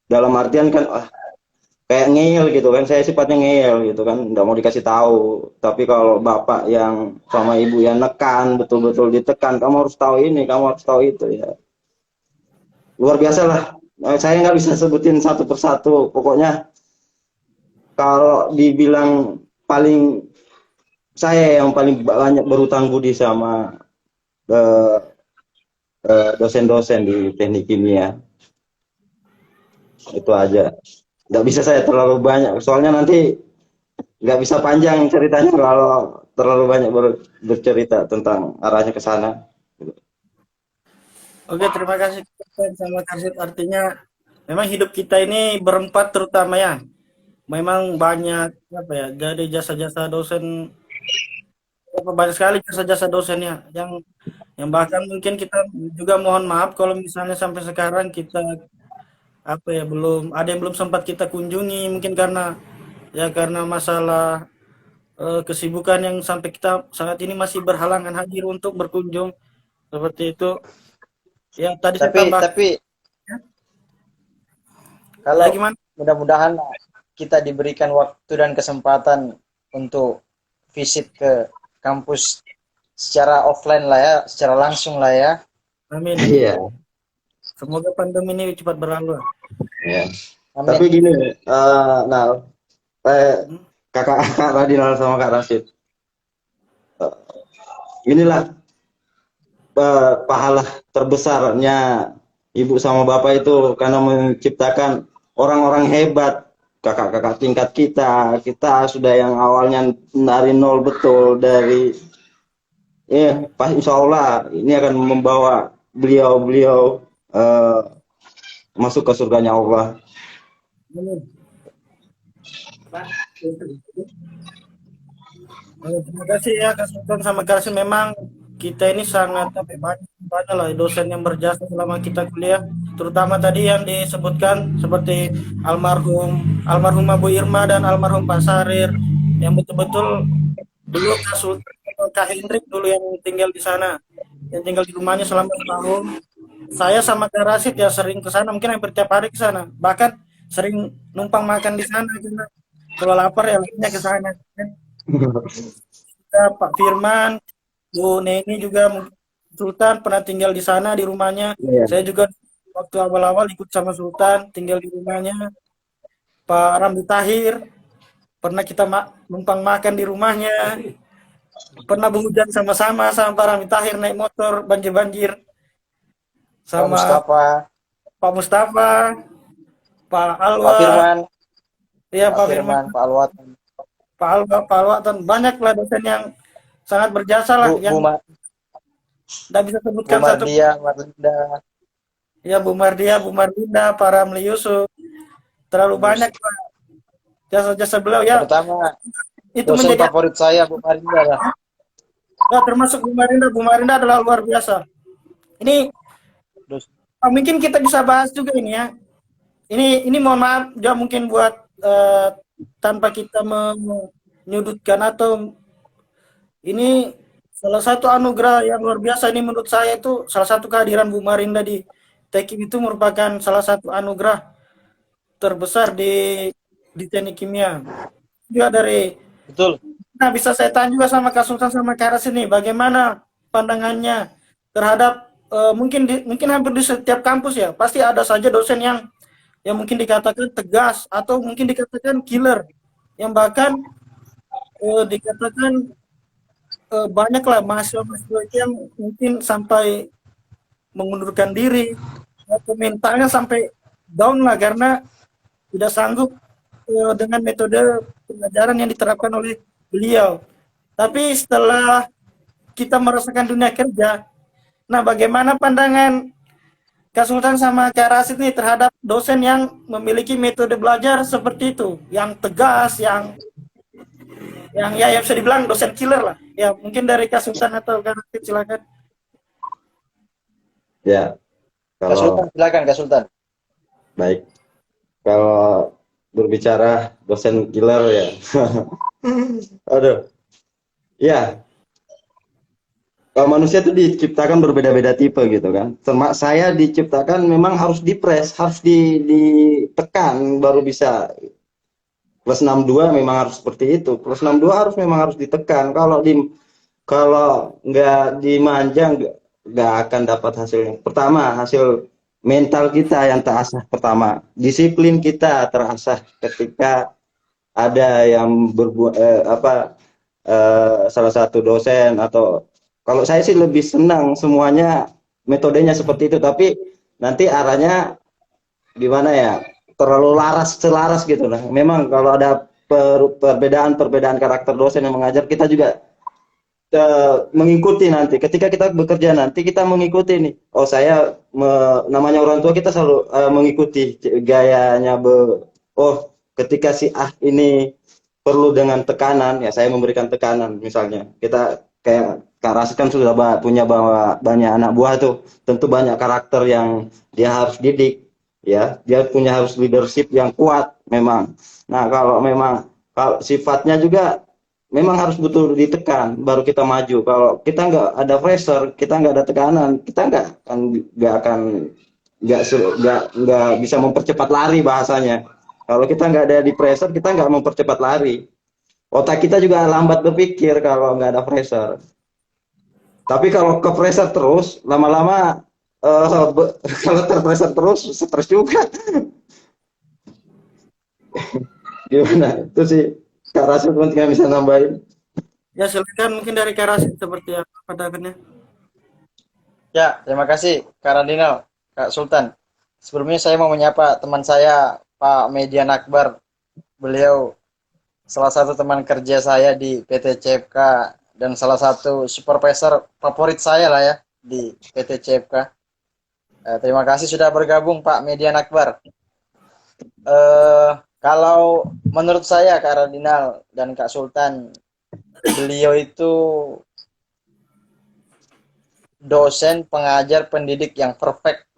dalam artian kan kayak ngeyel gitu kan, saya sifatnya ngeyel gitu kan, nggak mau dikasih tahu. Tapi kalau bapak yang sama ibu yang nekan, betul-betul ditekan, kamu harus tahu ini, kamu harus tahu itu, ya luar biasa lah. Saya nggak bisa sebutin satu persatu, pokoknya kalau dibilang paling, saya yang paling banyak berutang budi sama eh, dosen-dosen di teknik kimia, itu aja. Nggak bisa saya terlalu banyak, soalnya nanti nggak bisa panjang ceritanya kalau terlalu banyak bercerita tentang arahnya ke sana. Oke, terima kasih Kapten sama Karsit. Artinya memang hidup kita ini berempat terutama ya. Memang banyak apa ya, jadi jasa-jasa dosen banyak sekali jasa-jasa dosennya yang bahkan mungkin kita juga mohon maaf kalau misalnya sampai sekarang kita apa ya belum ada yang belum sempat kita kunjungi mungkin karena ya karena masalah kesibukan yang sampai kita saat ini masih berhalangan hadir untuk berkunjung seperti itu. Ya tadi saya Tapi tambah ya kalau gimana? mudah-mudahan kita diberikan waktu dan kesempatan untuk visit ke kampus secara offline lah ya, secara langsung lah ya. Amin. Iya, Semoga pandemi ini cepat berlalu. iya. Tapi Amin. gini, nah, Hmm? kakak Kak Radinal sama Kak Rashid, inilah pahala terbesarnya ibu sama bapak itu karena menciptakan orang-orang hebat, kakak-kakak tingkat kita. Kita sudah yang awalnya dari nol, betul, dari pas insya Allah ini akan membawa beliau-beliau eh, masuk ke surganya Allah. Amin. Terima kasih ya Kak Sultan sama Kak Rasim. Memang kita ini sangat apa ya, banyak lah dosen yang berjasa selama kita kuliah, terutama tadi yang disebutkan seperti almarhum Bu Irma dan almarhum Pak Sarir yang betul-betul dulu Kak Sultan atau Kak Hendrik dulu yang tinggal di sana, yang tinggal di rumahnya selama setahun. Saya sama Kak Rasid ya sering ke sana, mungkin hampir tiap hari ke sana. Bahkan sering numpang makan di sana karena kalau lapar ya lainnya ke sana. Kita Pak Firman, Bu Neni juga mungkin Sultan pernah tinggal di sana di rumahnya. Iya. Saya juga waktu awal-awal ikut sama Sultan tinggal di rumahnya. Pak Ramli Tahir pernah kita numpang makan di rumahnya. Pernah berhujan sama-sama sama Pak Ramli Tahir naik motor banjir-banjir Pak sama Mustafa, Pak Mustafa, Pak Pak Alwa, Firman, ya Pak Pak Firman, Firman, Pak Alwat, Pak Alwa, Pak Alwa, dan banyak lah dosen yang sangat berjasa lah Bu yang Bu, Ma, tidak bisa Bu sebutkan satu. Mardia, Marlinda, Ya Bu Mardia, Bu Marlinda, Pak Ramli Yusuf, terlalu banyak Pak, jasa-jasa beliau ya. terutama Itu dosen menjadi favorit saya Bu Marlinda lah. ya, termasuk Bu Marinda. Bu Marinda adalah luar biasa. Ini Dos- mungkin kita bisa bahas juga ini ya. Ini mohon maaf juga mungkin buat tanpa kita menyudutkan atau ini salah satu anugerah yang luar biasa ini menurut saya itu salah satu kehadiran Bu Marinda di Tekim itu merupakan salah satu anugerah terbesar di teknik kimia. Juga dari Betul. nah bisa saya tanya juga sama Kak Sultan sama Kak Ras ini bagaimana pandangannya terhadap mungkin hampir di setiap kampus ya pasti ada saja dosen yang mungkin dikatakan tegas atau mungkin dikatakan killer yang bahkan dikatakan banyaklah mahasiswa-mahasiswa yang mungkin sampai mengundurkan diri atau mentalnya sampai down lah karena tidak sanggup dengan metode pengajaran yang diterapkan oleh beliau. Tapi setelah kita merasakan dunia kerja, nah bagaimana pandangan Kak Sultan sama Kak Rasid nih terhadap dosen yang memiliki metode belajar seperti itu, yang tegas, yang ya yang bisa dibilang dosen killer lah. Ya mungkin dari Kak Sultan atau Kak Rasid silakan. Ya, Kak kalau Sultan, silakan Kak Sultan. baik, kalau berbicara dosen killer ya, aduh, ya, manusia tuh diciptakan berbeda-beda tipe gitu kan. Termasuk saya diciptakan memang harus dipres, harus ditekan baru bisa. Plus 62 memang harus seperti itu. Plus 62 harus memang harus ditekan. Kalau nggak dimanja nggak akan dapat hasilnya. Pertama, hasil mental kita yang terasah pertama. Disiplin kita terasah ketika ada yang berbuat salah satu dosen atau kalau saya sih lebih senang semuanya metodenya seperti itu, tapi nanti arahnya gimana ya, terlalu selaras gitu lah. Memang kalau ada perbedaan karakter dosen yang mengajar, kita juga mengikuti nanti. Ketika kita bekerja nanti kita mengikuti nih. Oh namanya orang tua kita selalu mengikuti gayanya. Oh ketika si ini perlu dengan tekanan, ya saya memberikan tekanan misalnya. Kita kayak Kak Rasid kan sudah punya banyak anak buah tuh, tentu banyak karakter yang dia harus didik, ya. Dia punya harus leadership yang kuat memang. Nah kalau sifatnya juga memang harus betul ditekan baru kita maju. Kalau kita nggak ada pressure, kita nggak ada tekanan, kita nggak bisa mempercepat lari bahasanya. Kalau kita nggak ada di pressure, kita nggak mempercepat lari. Otak kita juga lambat berpikir kalau nggak ada pressure. Tapi kalau ke pressure terus, lama-lama kalau terpressure terus, stres juga. Gimana? Itu sih Kak Rasul mungkin bisa nambahin. Ya silakan mungkin dari Kak Rasid seperti apa pandangannya. Ya, terima kasih Kak Radinal, Kak Sultan. Sebelumnya saya mau menyapa teman saya Pak Median Akbar. Beliau salah satu teman kerja saya di PT CFK dan salah satu supervisor favorit saya lah ya di PT CFK. Terima kasih sudah bergabung Pak Median Akbar. Kalau menurut saya Kak Radinal dan Kak Sultan, beliau itu dosen, pengajar, pendidik yang perfect.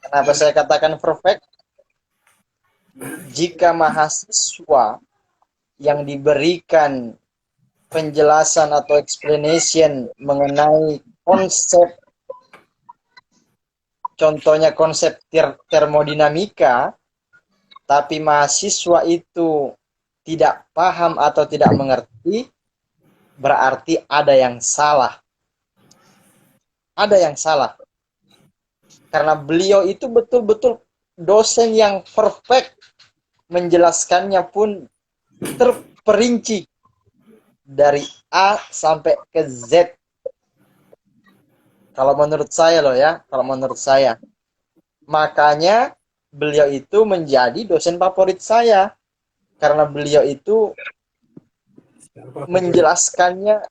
Kenapa saya katakan perfect? Jika mahasiswa yang diberikan penjelasan atau explanation mengenai konsep, contohnya konsep termodinamika, tapi mahasiswa itu tidak paham atau tidak mengerti, berarti ada yang salah. Ada yang salah. Karena beliau itu betul-betul dosen yang perfect, menjelaskannya pun terperinci dari A sampai ke Z. Kalau menurut saya loh ya, kalau menurut saya. Makanya beliau itu menjadi dosen favorit saya. Karena beliau itu menjelaskannya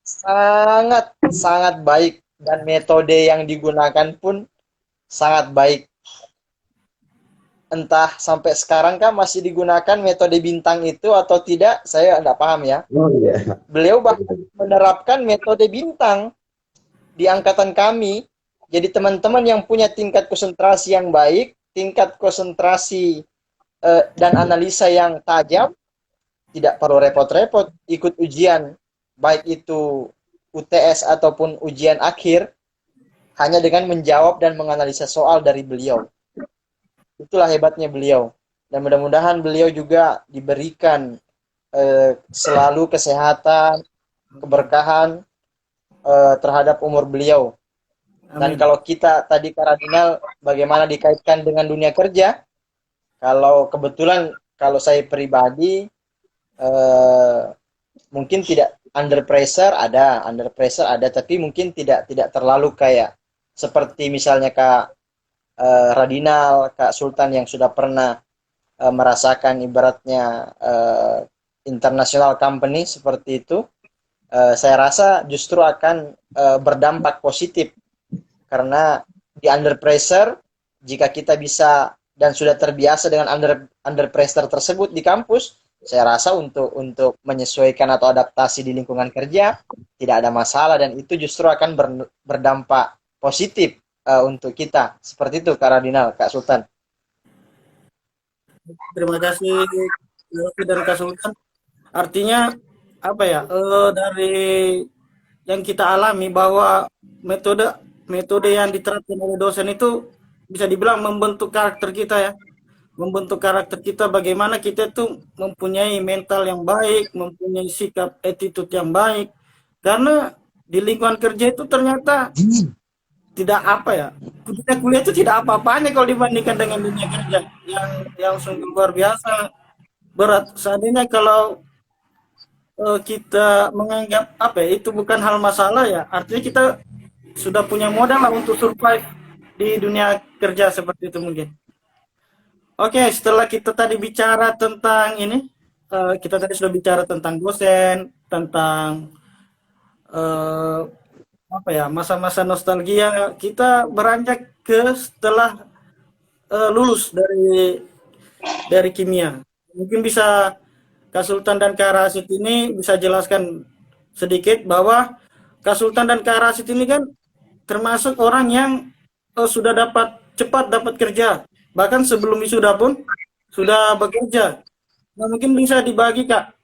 sangat baik dan metode yang digunakan pun sangat baik. Entah sampai sekarang kan masih digunakan metode bintang itu atau tidak, saya tidak paham ya. Oh iya. Beliau bahkan menerapkan metode bintang di angkatan kami. Jadi teman-teman yang punya tingkat konsentrasi yang baik, tingkat konsentrasi dan analisa yang tajam, tidak perlu repot-repot ikut ujian, baik itu UTS ataupun ujian akhir, hanya dengan menjawab dan menganalisa soal dari beliau. Itulah hebatnya beliau. Dan mudah-mudahan beliau juga diberikan selalu kesehatan, keberkahan terhadap umur beliau. Dan kalau kita tadi Karadinal bagaimana dikaitkan dengan dunia kerja, kalau kebetulan kalau saya pribadi mungkin tidak under pressure ada, tapi mungkin tidak terlalu kayak seperti misalnya Kak Radinal, Kak Sultan yang sudah pernah merasakan ibaratnya international company seperti itu. Saya rasa justru akan berdampak positif karena di under pressure, jika kita bisa dan sudah terbiasa dengan under pressure tersebut di kampus, saya rasa untuk menyesuaikan atau adaptasi di lingkungan kerja tidak ada masalah dan itu justru akan berdampak positif untuk kita. Seperti itu Kak Radinal, Kak Sultan. Terima kasih dan Kak Sultan. Artinya apa ya? Dari yang kita alami bahwa metode metode yang diterapkan oleh dosen itu bisa dibilang membentuk karakter kita ya, membentuk karakter kita bagaimana kita tuh mempunyai mental yang baik, mempunyai sikap attitude yang baik. Karena di lingkungan kerja itu ternyata tidak apa ya, dunia kuliah itu tidak apa-apanya kalau dibandingkan dengan dunia kerja yang sungguh luar biasa berat. Seandainya kalau kita menganggap apa ya, itu bukan hal masalah ya, artinya kita sudah punya modal lah untuk survive di dunia kerja seperti itu mungkin. Oke, setelah kita tadi bicara tentang ini, kita tadi sudah bicara tentang dosen, tentang eh, apa ya, masa-masa nostalgia. Kita beranjak ke setelah lulus dari kimia. Mungkin bisa Kak Sultan dan Kak Rasid ini bisa jelaskan sedikit bahwa Kak Sultan dan Kak Rasid ini kan termasuk orang yang sudah cepat dapat kerja. Bahkan sebelum wisuda pun sudah bekerja. Nah, mungkin bisa dibagi Kak,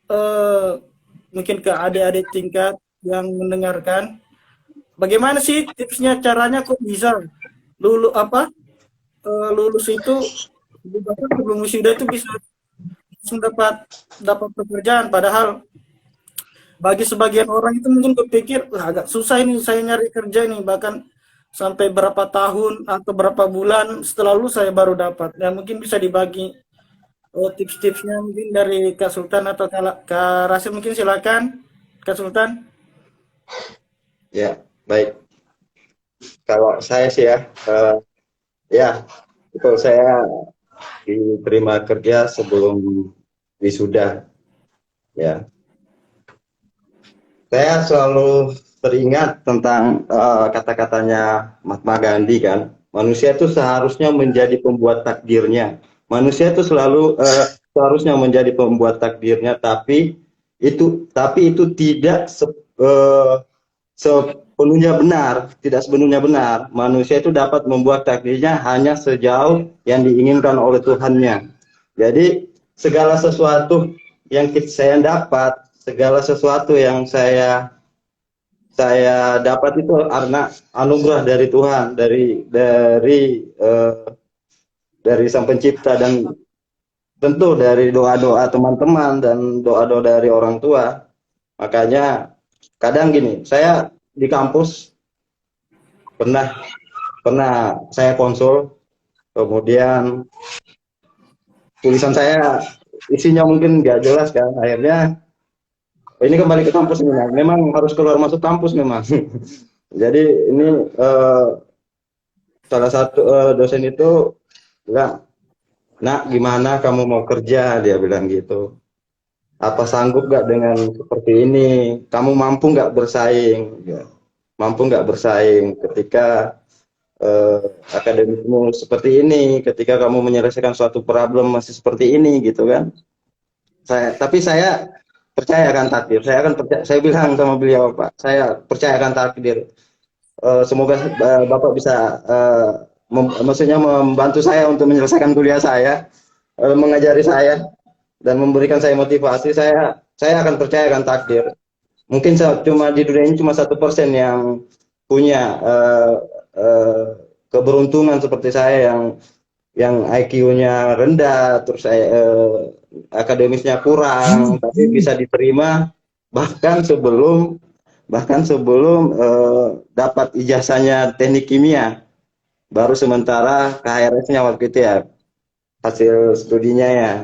mungkin ke adik-adik tingkat yang mendengarkan. Bagaimana sih tipsnya, caranya kok bisa lulus itu bahkan sebelum wisuda itu bisa langsung dapat pekerjaan, padahal bagi sebagian orang itu mungkin berpikir, "Wah, agak susah ini saya nyari kerja ini, bahkan sampai berapa tahun atau berapa bulan setelah lulus saya baru dapat." Ya mungkin bisa dibagi tips-tipsnya mungkin dari Kak Sultan atau Kak Rasim, mungkin silakan Kak Sultan. Ya, baik. Kalau saya sih ya, ya, itu saya diterima kerja sebelum wisuda. Ya, saya selalu teringat tentang kata-katanya Mahatma Gandhi kan, manusia itu seharusnya menjadi pembuat takdirnya. Manusia itu selalu seharusnya menjadi pembuat takdirnya, tapi itu tidak sepenuhnya benar, tidak sepenuhnya benar. Manusia itu dapat membuat takdirnya hanya sejauh yang diinginkan oleh Tuhannya. Jadi segala sesuatu yang saya dapat, segala sesuatu yang saya dapat itu karena anugerah dari Tuhan, dari Sang Pencipta, dan tentu dari doa-doa teman-teman dan doa-doa dari orang tua. Makanya kadang gini, saya di kampus pernah saya konsul, kemudian tulisan saya isinya mungkin nggak jelas kan, akhirnya ini kembali ke kampus memang harus keluar masuk kampus memang. Jadi ini salah satu dosen itu bilang, "Nak, gimana kamu mau kerja?" Dia bilang gitu. "Apa sanggup gak dengan seperti ini? Kamu mampu gak bersaing? Mampu gak bersaing ketika akademismu seperti ini, ketika kamu menyelesaikan suatu problem masih seperti ini," gitu kan. Tapi saya percayakan takdir. Saya bilang sama beliau, "Pak, saya percayakan takdir. Semoga Bapak bisa maksudnya membantu saya untuk menyelesaikan kuliah saya, mengajari saya dan memberikan saya motivasi. Saya akan percayakan takdir. Mungkin cuma di dunia ini cuma 1% yang punya keberuntungan seperti saya yang IQ-nya rendah, terus akademisnya kurang, tapi bisa diterima bahkan sebelum dapat ijazahnya teknik kimia. Baru sementara KHRS-nya waktu itu ya, hasil studinya ya.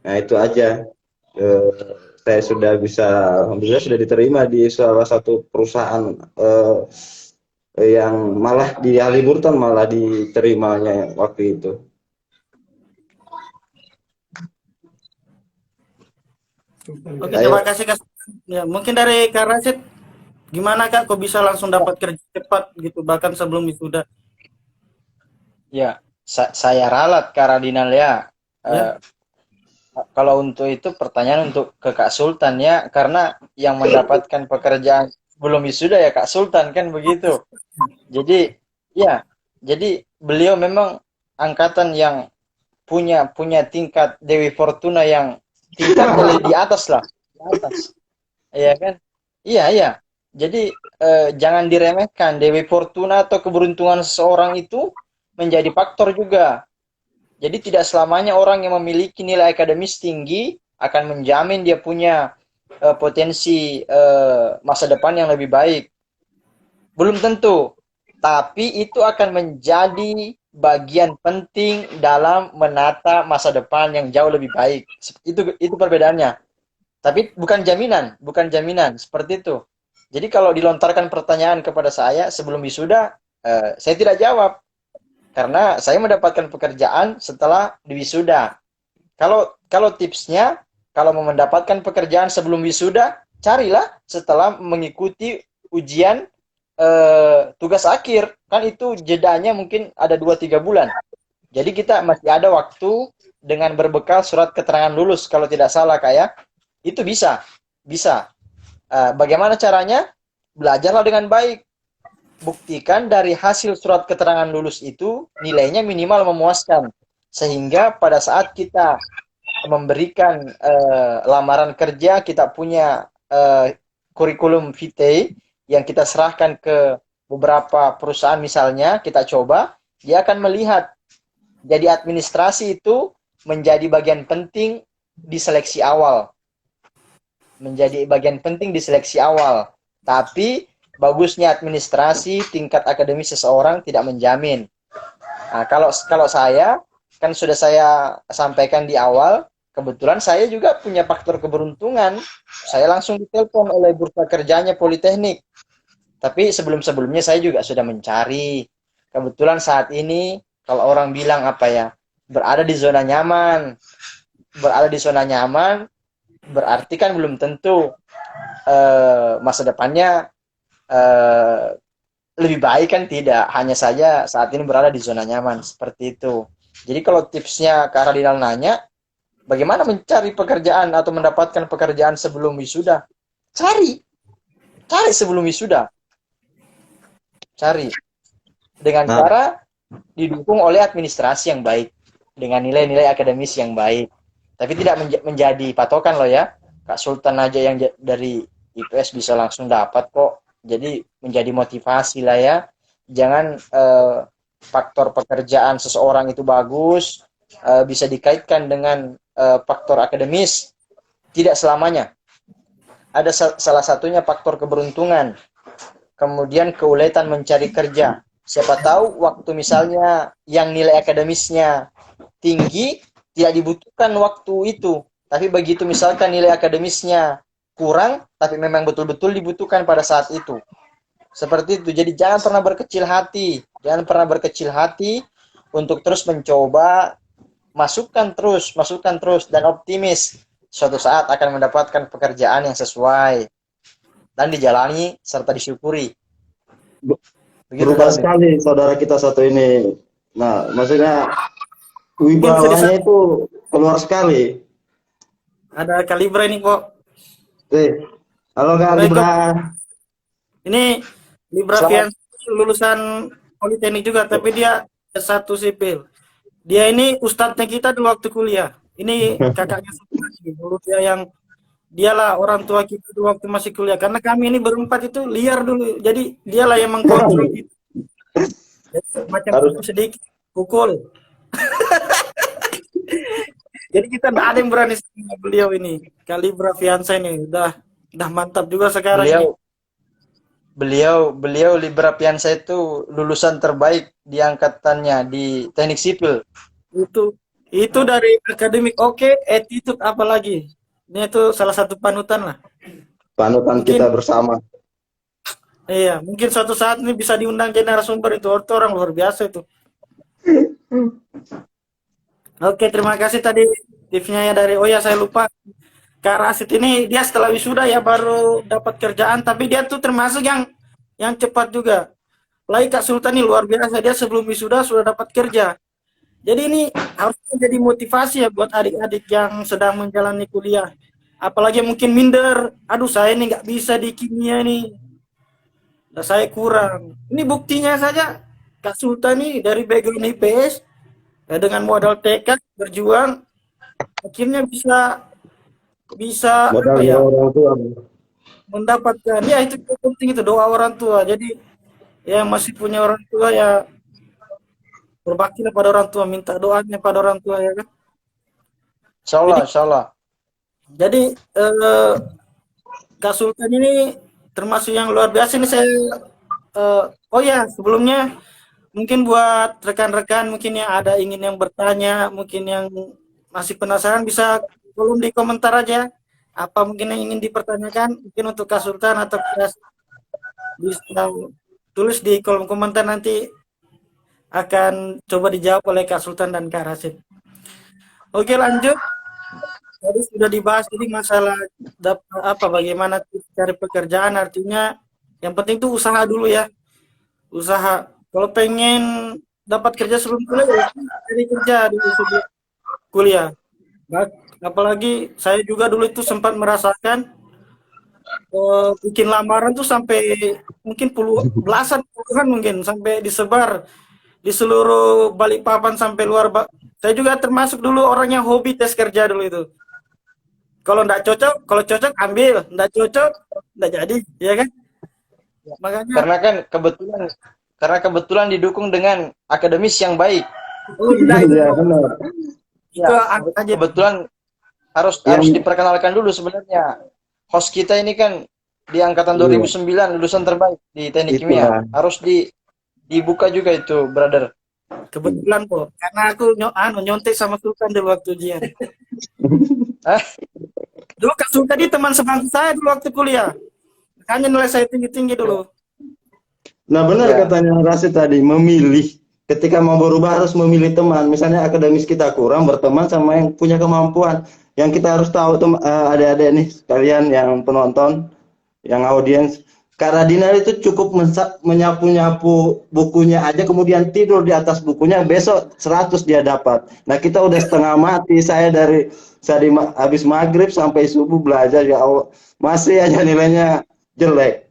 Nah itu aja. Saya sudah bisa, alhamdulillah sudah diterima di salah satu perusahaan yang malah di Haliburton malah diterimanya waktu itu. Oke, terima kasih Kak. Ya, mungkin dari Kak Rasid, gimana Kak kok bisa langsung dapat kerja cepat gitu bahkan sebelum wisuda? Ya, saya ralat Kak Radinal ya. Ya. Kalau untuk itu pertanyaan untuk ke Kak Sultan ya, karena yang mendapatkan pekerjaan belum wisuda ya Kak Sultan kan begitu. Jadi ya, jadi beliau memang angkatan yang punya tingkat Dewi Fortuna yang tingkat di atas lah, di atas. Iya kan? Iya, iya. Jadi jangan diremehkan. Dewi Fortuna atau keberuntungan seseorang itu menjadi faktor juga. Jadi tidak selamanya orang yang memiliki nilai akademis tinggi akan menjamin dia punya potensi masa depan yang lebih baik. Belum tentu, tapi itu akan menjadi bagian penting dalam menata masa depan yang jauh lebih baik. Itu perbedaannya. Tapi bukan jaminan seperti itu. Jadi kalau dilontarkan pertanyaan kepada saya sebelum wisuda, saya tidak jawab karena saya mendapatkan pekerjaan setelah diwisuda. Kalau tipsnya, kalau mau mendapatkan pekerjaan sebelum wisuda, carilah setelah mengikuti ujian tugas akhir. Kan itu jedanya mungkin ada 2-3 bulan. Jadi kita masih ada waktu dengan berbekal surat keterangan lulus kalau tidak salah kayak itu bisa. Bagaimana caranya? Belajarlah dengan baik. Buktikan dari hasil surat keterangan lulus itu nilainya minimal memuaskan. Sehingga pada saat kita memberikan lamaran kerja, kita punya kurikulum vitae yang kita serahkan ke beberapa perusahaan misalnya, kita coba, dia akan melihat. Jadi administrasi itu menjadi bagian penting di seleksi awal. Tapi bagusnya administrasi tingkat akademis seseorang tidak menjamin. Nah, kalau saya kan sudah saya sampaikan di awal, kebetulan saya juga punya faktor keberuntungan. Saya langsung ditelepon oleh bursa kerjanya Politeknik. Tapi sebelumnya saya juga sudah mencari. Kebetulan saat ini kalau orang bilang apa ya, berada di zona nyaman. Berada di zona nyaman berarti kan belum tentu masa depannya lebih baik kan, tidak. Hanya saja saat ini berada di zona nyaman, seperti itu. Jadi kalau tipsnya Kak Radinal nanya, bagaimana mencari pekerjaan atau mendapatkan pekerjaan sebelum wisuda? Cari sebelum wisuda. Cari. Dengan cara didukung oleh administrasi yang baik. Dengan nilai-nilai akademis yang baik. Tapi tidak menjadi patokan loh ya. Kak Sultan aja yang dari IPS bisa langsung dapat kok. Jadi menjadi motivasi lah ya. Jangan faktor pekerjaan seseorang itu bagus bisa dikaitkan dengan faktor akademis. Tidak selamanya. Ada salah satunya faktor keberuntungan. Kemudian keuletan mencari kerja. Siapa tahu waktu misalnya yang nilai akademisnya tinggi, tidak dibutuhkan waktu itu. Tapi begitu misalkan nilai akademisnya kurang, tapi memang betul-betul dibutuhkan pada saat itu. Seperti itu. Jadi jangan pernah berkecil hati. Jangan pernah berkecil hati untuk terus mencoba, masukkan terus, dan optimis. Suatu saat akan mendapatkan pekerjaan yang sesuai. Dan dijalani serta disyukuri. Berubah sekali saudara kita satu ini. Nah, maksudnya wibawanya itu keluar sekali. Ada Kalibra ini kok. Halo Kak Libra. Ini Libra Fian lulusan Politeknik juga, tapi dia S1 sipil. Dia ini ustadznya kita dulu waktu kuliah. Ini kakaknya dulu dialah orang tua kita dulu waktu masih kuliah. Karena kami ini berempat itu liar dulu. Jadi dialah yang mengkontrol gitu. Macam sedikit pukul. Jadi kita tidak ada yang berani sama beliau ini. Kalibra Fiansa ini udah mantap juga sekarang. Beliau Libra Fiansa itu lulusan terbaik di angkatannya di Teknik Sipil. Itu dari akademik oke, attitude apalagi. Ini itu salah satu panutan lah. Panutan kita bersama. Iya, mungkin suatu saat ini bisa diundang jadi narasumber itu orang luar biasa itu. Oke, terima kasih tadi tipsnya ya dari saya lupa. Kak Rasid ini dia setelah wisuda ya baru dapat kerjaan, tapi dia tuh termasuk yang cepat juga. Lagi Kak Sultan ini luar biasa, dia sebelum wisuda sudah dapat kerja. Jadi ini harus menjadi motivasi ya buat adik-adik yang sedang menjalani kuliah. Apalagi mungkin minder, aduh saya ini nggak bisa di kimia nih, saya kurang. Ini buktinya saja Kak Sultan ini dari background IPS dengan modal tekad berjuang akhirnya bisa modal ya, orang tua. mendapatkan ya itu penting itu doa orang tua. Jadi yang masih punya orang tua ya berbakti pada orang tua, minta doanya pada orang tua ya kan. Insya Allah, Jadi insya Allah. jadi Kak Sultan ini termasuk yang luar biasa nih saya. Oh ya sebelumnya mungkin buat rekan-rekan mungkin yang ada ingin yang bertanya, mungkin yang masih penasaran bisa kolom di komentar aja. Apa mungkin yang ingin dipertanyakan mungkin untuk Kak Sultan atau bisa tulis di kolom komentar nanti akan coba dijawab oleh Kak Sultan dan Kak Rasid. Oke lanjut. Tadi sudah dibahas jadi masalah apa bagaimana cari pekerjaan artinya yang penting tuh usaha dulu ya. Usaha. Kalau pengen dapat kerja sebelum kuliah ya cari kerja dulu sebelum kuliah. Nah, apalagi saya juga dulu itu sempat merasakan bikin lamaran tuh sampai mungkin belasan puluhan mungkin sampai disebar di seluruh Balikpapan sampai luar. Saya juga termasuk dulu orang yang hobi tes kerja dulu itu. Kalau nggak cocok, kalau cocok ambil, nggak cocok nggak jadi, ya kan? Makanya Karena kebetulan didukung dengan akademis yang baik. nah itu, Iya, benar. Ya, itu aja. kebetulan harus diperkenalkan dulu sebenarnya. Host kita ini kan di angkatan 2009 lulusan terbaik di teknik kimia. Harus dibuka juga itu, brother. Kebetulan kok, karena aku nyontek sama Sultan dulu waktu ujian. Dulu Kak Sultan ini teman sebangku saya dulu waktu kuliah. Makanya nilai saya tinggi-tinggi dulu. Nah benar Ya. katanya Rasid tadi, memilih. Ketika mau berubah harus memilih teman. Misalnya akademis kita kurang, berteman sama yang punya kemampuan. Yang kita harus tahu adik-adik nih sekalian yang penonton, yang audiens. Kak Radina itu cukup menyapu-nyapu bukunya aja, kemudian tidur di atas bukunya, besok 100 dia dapat. Nah kita udah setengah mati, saya habis maghrib sampai subuh belajar, ya Allah, masih aja nilainya jelek.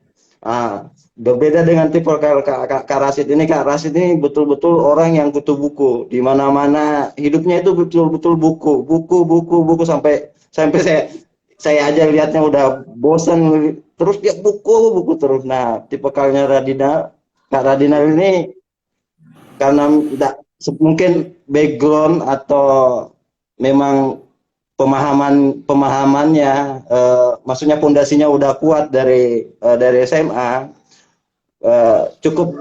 Berbeda dengan tipe Kak Rasid ini. Kak Rasid ini betul-betul orang yang kutu buku. Di mana-mana hidupnya itu betul-betul buku sampai saya aja lihatnya udah bosan terus dia buku terus. Nah, tipe Kak Radina ini karena mungkin background atau memang pemahamannya maksudnya pondasinya udah kuat dari SMA, cukup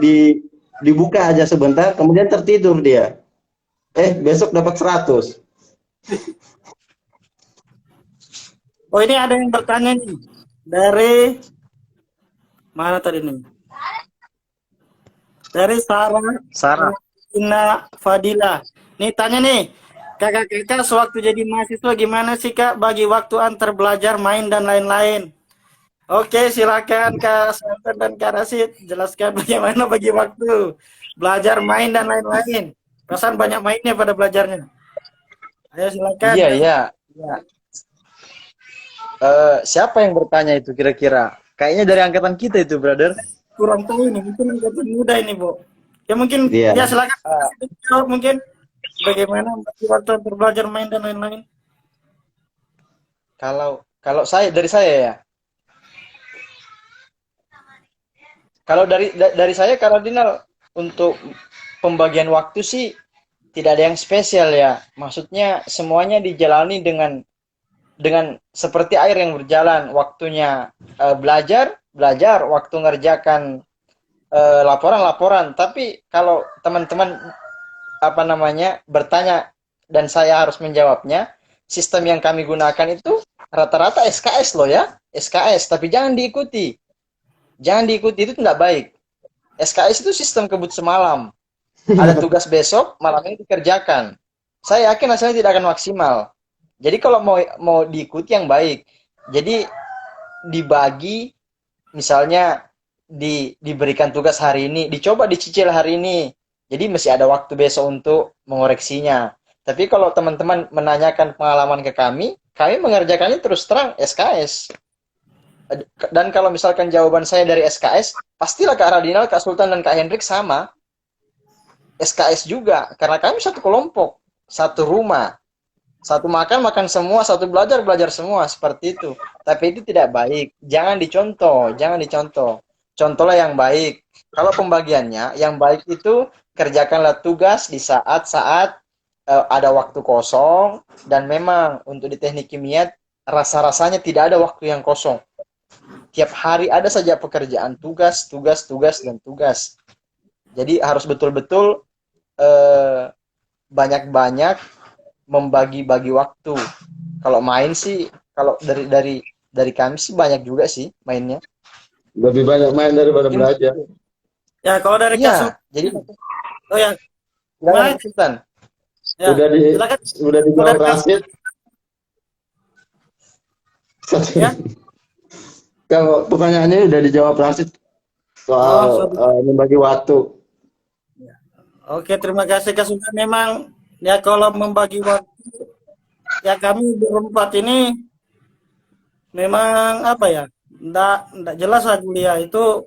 dibuka aja sebentar kemudian tertidur dia, besok dapat 100. Oh ini ada yang bertanya nih dari mana tadi nih? Dari Sarah Ina Fadila. Nih tanya nih, kakak-kakak sewaktu jadi mahasiswa gimana sih Kak bagi waktu antar belajar, main dan lain-lain? Oke silakan Kak Sultan dan Kak Rasid jelaskan bagaimana bagi waktu belajar, main dan lain-lain. Perasaan banyak mainnya pada belajarnya. Ayo silakan. Iya. Siapa yang bertanya itu kira-kira? Kayaknya dari angkatan kita itu, brother. Kurang tahu ini, mungkin angkatan muda ini, Bu. Ya mungkin, Iya. ya silakan jawab mungkin bagaimana waktu belajar, main dan lain-lain. Kalau dari saya ya. Kalau dari saya Kardinal untuk pembagian waktu sih tidak ada yang spesial ya. Maksudnya semuanya dijalani dengan seperti air yang berjalan. Waktunya belajar, waktu ngerjakan laporan. Tapi kalau teman-teman bertanya dan saya harus menjawabnya, sistem yang kami gunakan itu rata-rata SKS loh ya, SKS. Tapi jangan diikuti itu tidak baik. SKS itu sistem kebut semalam. Ada tugas besok, malam ini dikerjakan. Saya yakin hasilnya tidak akan maksimal. Jadi kalau mau diikuti yang baik, jadi dibagi, misalnya diberikan tugas hari ini, dicoba dicicil hari ini. Jadi masih ada waktu besok untuk mengoreksinya. Tapi kalau teman-teman menanyakan pengalaman ke kami mengerjakannya terus terang SKS. Dan kalau misalkan jawaban saya dari SKS, pastilah Kak Radinal, Kak Sultan, dan Kak Hendrik sama. SKS juga, karena kami satu kelompok, satu rumah. Satu makan makan semua, satu belajar belajar semua, seperti itu. Tapi itu tidak baik. Jangan dicontoh, jangan dicontoh. Contohlah yang baik. Kalau pembagiannya, yang baik itu kerjakanlah tugas di saat-saat ada waktu kosong, dan memang untuk di teknik kimia rasa-rasanya tidak ada waktu yang kosong. Tiap hari ada saja pekerjaan, tugas, tugas, tugas, dan tugas. Jadi harus betul-betul banyak-banyak membagi-bagi waktu. Kalau main sih, kalau dari kami sih banyak juga sih mainnya. Lebih banyak main daripada Mungkin belajar. Ya, kalau dari kasus, iya, jadi oh ya, silakan Mike, Sultan. ya, silakan. Udah Kalau dijawab dari kasus, Rasid. ya. Kalau pertanyaannya udah dijawab Rasid Oh, soal membagi waktu. oke, terima kasih Kak Sultan. Memang ya kalau membagi waktu, ya kami berempat ini memang apa ya, ndak jelas lah kuliah itu.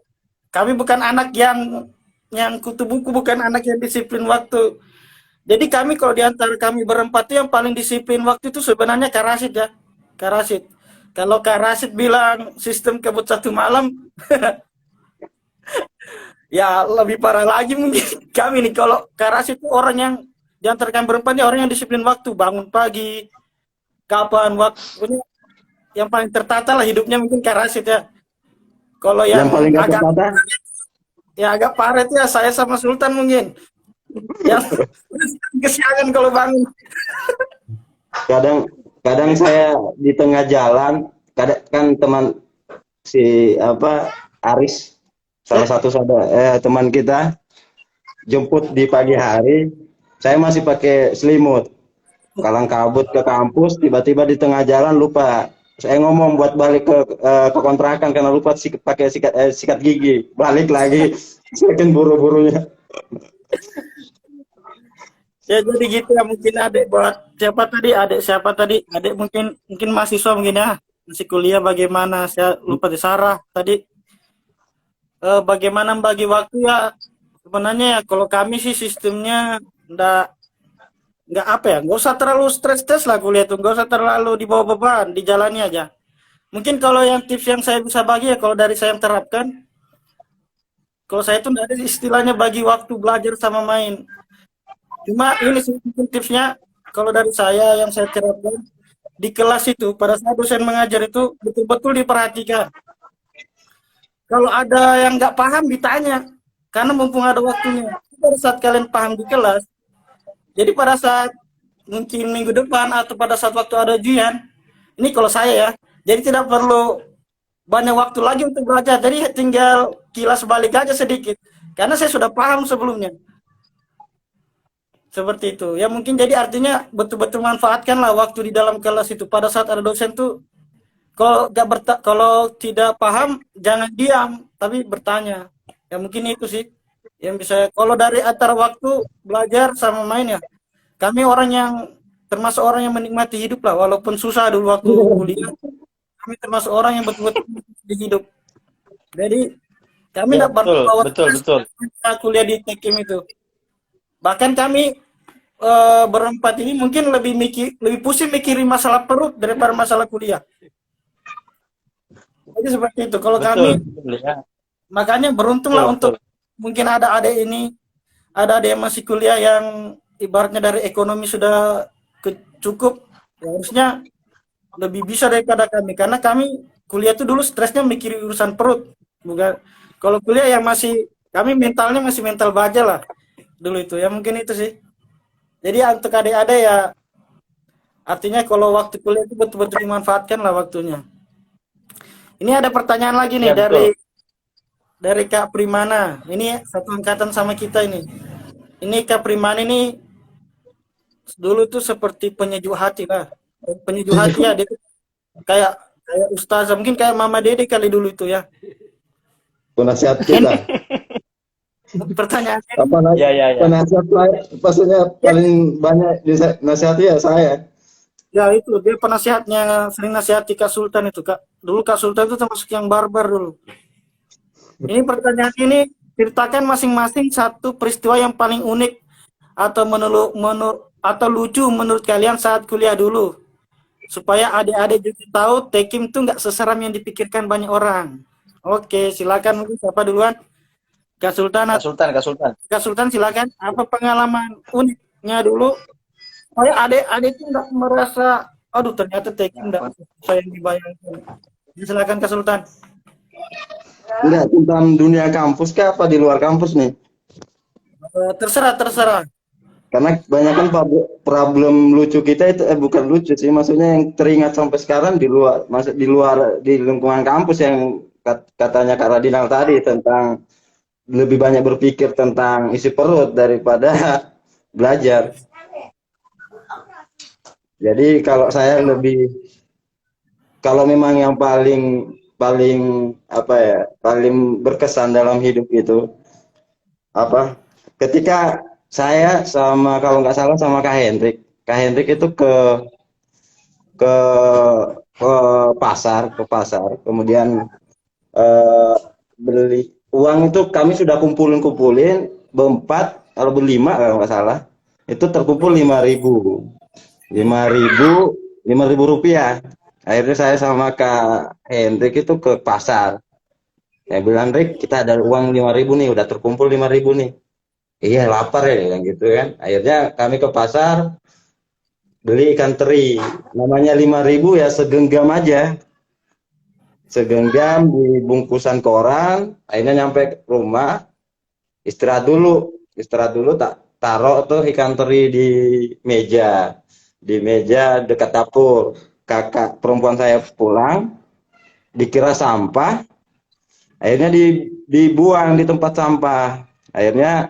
Kami bukan anak yang kutu buku, bukan anak yang disiplin waktu. Jadi kami kalau di antara kami berempat itu yang paling disiplin waktu itu sebenarnya Kak Rasid ya. Kak Rasid. Kalau Kak Rasid bilang sistem kebut satu malam, ya lebih parah lagi mungkin kami nih. Kalau Kak Rasid itu orang yang di antara kami berempat ini orang yang disiplin waktu, bangun pagi, kapan waktunya yang paling tertata lah hidupnya mungkin Kak Rasid ya. Kalau Yang yang paling gak agak tertata, agak paret ya saya sama Sultan mungkin. Yang kesiangan kalau bangun. kadang kadang saya di tengah jalan, kadang kan teman si Aris, salah satu teman kita jemput di pagi hari, saya masih pakai selimut, kalang kabut ke kampus, tiba-tiba di tengah jalan lupa, saya ngomong buat balik ke kontrakan karena lupa pakai sikat gigi, balik lagi saking buru-burunya. Ya jadi gitu ya mungkin adik buat siapa tadi adik mungkin mahasiswa mungkin ya masih kuliah bagaimana saya lupa di Sarah tadi bagaimana bagi waktu ya sebenarnya ya kalau kami sih sistemnya nggak apa ya nggak usah terlalu stres lah kuliah tuh nggak usah terlalu dibawa beban di jalannya aja mungkin kalau yang tips yang saya bisa bagi ya kalau dari saya yang terapkan kalau saya tuh nggak ada istilahnya bagi waktu belajar sama main cuma ini sih mungkin tipsnya kalau dari saya yang saya terapkan di kelas itu pada saat dosen mengajar itu betul-betul diperhatikan. Kalau ada yang nggak paham ditanya karena mumpung ada waktunya. Pada saat kalian paham di kelas, jadi pada saat mungkin minggu depan atau pada saat waktu ada ujian, ini kalau saya ya, jadi tidak perlu banyak waktu lagi untuk belajar. Jadi tinggal kilas balik aja sedikit karena saya sudah paham sebelumnya. Seperti itu. Ya mungkin jadi artinya betul-betul manfaatkanlah waktu di dalam kelas itu. Pada saat ada dosen tuh kalau tidak paham jangan diam tapi bertanya. Ya mungkin itu sih yang bisa. Kalau dari antara waktu belajar sama main ya, kami orang yang termasuk orang yang menikmati hidup lah walaupun susah dulu waktu kuliah. Kami termasuk orang yang betul-betul di hidup. Jadi kami Ya, dapat betul, bawa betul, betul. kuliah di Tekim itu. Bahkan kami berempat ini mungkin lebih pusing mikirin masalah perut daripada masalah kuliah. Jadi seperti itu. Kalau kami Betul, ya. makanya beruntung lah Betul, untuk mungkin ada adik yang masih kuliah yang ibaratnya dari ekonomi sudah cukup, ya harusnya lebih bisa daripada kami karena kami kuliah itu dulu stresnya mikirin urusan perut, bukan kalau kuliah yang masih kami mentalnya masih mental baja lah dulu itu ya mungkin itu sih. Jadi untuk adik-adik ya artinya kalau waktu kuliah itu betul-betul dimanfaatkan lah waktunya. Ini ada pertanyaan lagi nih Ya, betul. dari Kak Primana. Ini satu angkatan sama kita ini. Ini Kak Primana ini dulu tuh seperti penyejuk hati lah. Penyejuk hati ya dia tuh kayak ustazah mungkin kayak Mama Dede kali dulu itu ya. Penasihat kita. Pertanyaannya Ya, ya, ya. Penasihat maksudnya paling banyak dinasihati ya saya. ya itu dia penasihatnya sering nasihati Kak Sultan itu Kak. Dulu Kak Sultan itu termasuk yang barbar dulu. Ini pertanyaan ini ceritakan masing-masing satu peristiwa yang paling unik atau atau lucu menurut kalian saat kuliah dulu? Supaya adik-adik juga tahu Tekim tuh nggak seseram yang dipikirkan banyak orang. Oke, silakan mungkin siapa duluan? Kak Sultan, Kak Sultan. Kak Sultan silakan. Apa pengalaman uniknya dulu? Supaya adik-adik tuh nggak merasa, aduh ternyata Tekim nggak sesuai yang dibayangkan. Silakan Kak Sultan. Enggak, tentang dunia kampus kah apa di luar kampus nih? Terserah. Karena kebanyakan problem lucu kita itu bukan lucu sih, maksudnya yang teringat sampai sekarang di luar, masuk di lingkungan kampus yang katanya Kak Radinal tadi tentang lebih banyak berpikir tentang isi perut daripada belajar. Jadi kalau saya lebih, kalau memang yang paling paling apa ya, paling berkesan dalam hidup itu apa? Ketika saya sama, kalau nggak salah sama Kak Hendrik itu ke ke pasar, kemudian beli uang itu kami sudah kumpulin berempat, kalau berlima kalau nggak salah itu terkumpul 5.000 rupiah. Akhirnya saya sama Kak Hendrik itu ke pasar. Saya bilang, Rik, kita ada uang 5.000 nih, udah terkumpul 5.000 nih. Iya, lapar ya, bilang gitu kan. Akhirnya kami ke pasar, beli ikan teri. Namanya 5.000 ya segenggam aja. Segenggam di bungkusan koran. Akhirnya nyampe rumah, istirahat dulu, tak taruh tuh ikan teri di meja. Di meja dekat dapur. Kakak perempuan saya pulang, dikira sampah. Akhirnya dibuang di tempat sampah. Akhirnya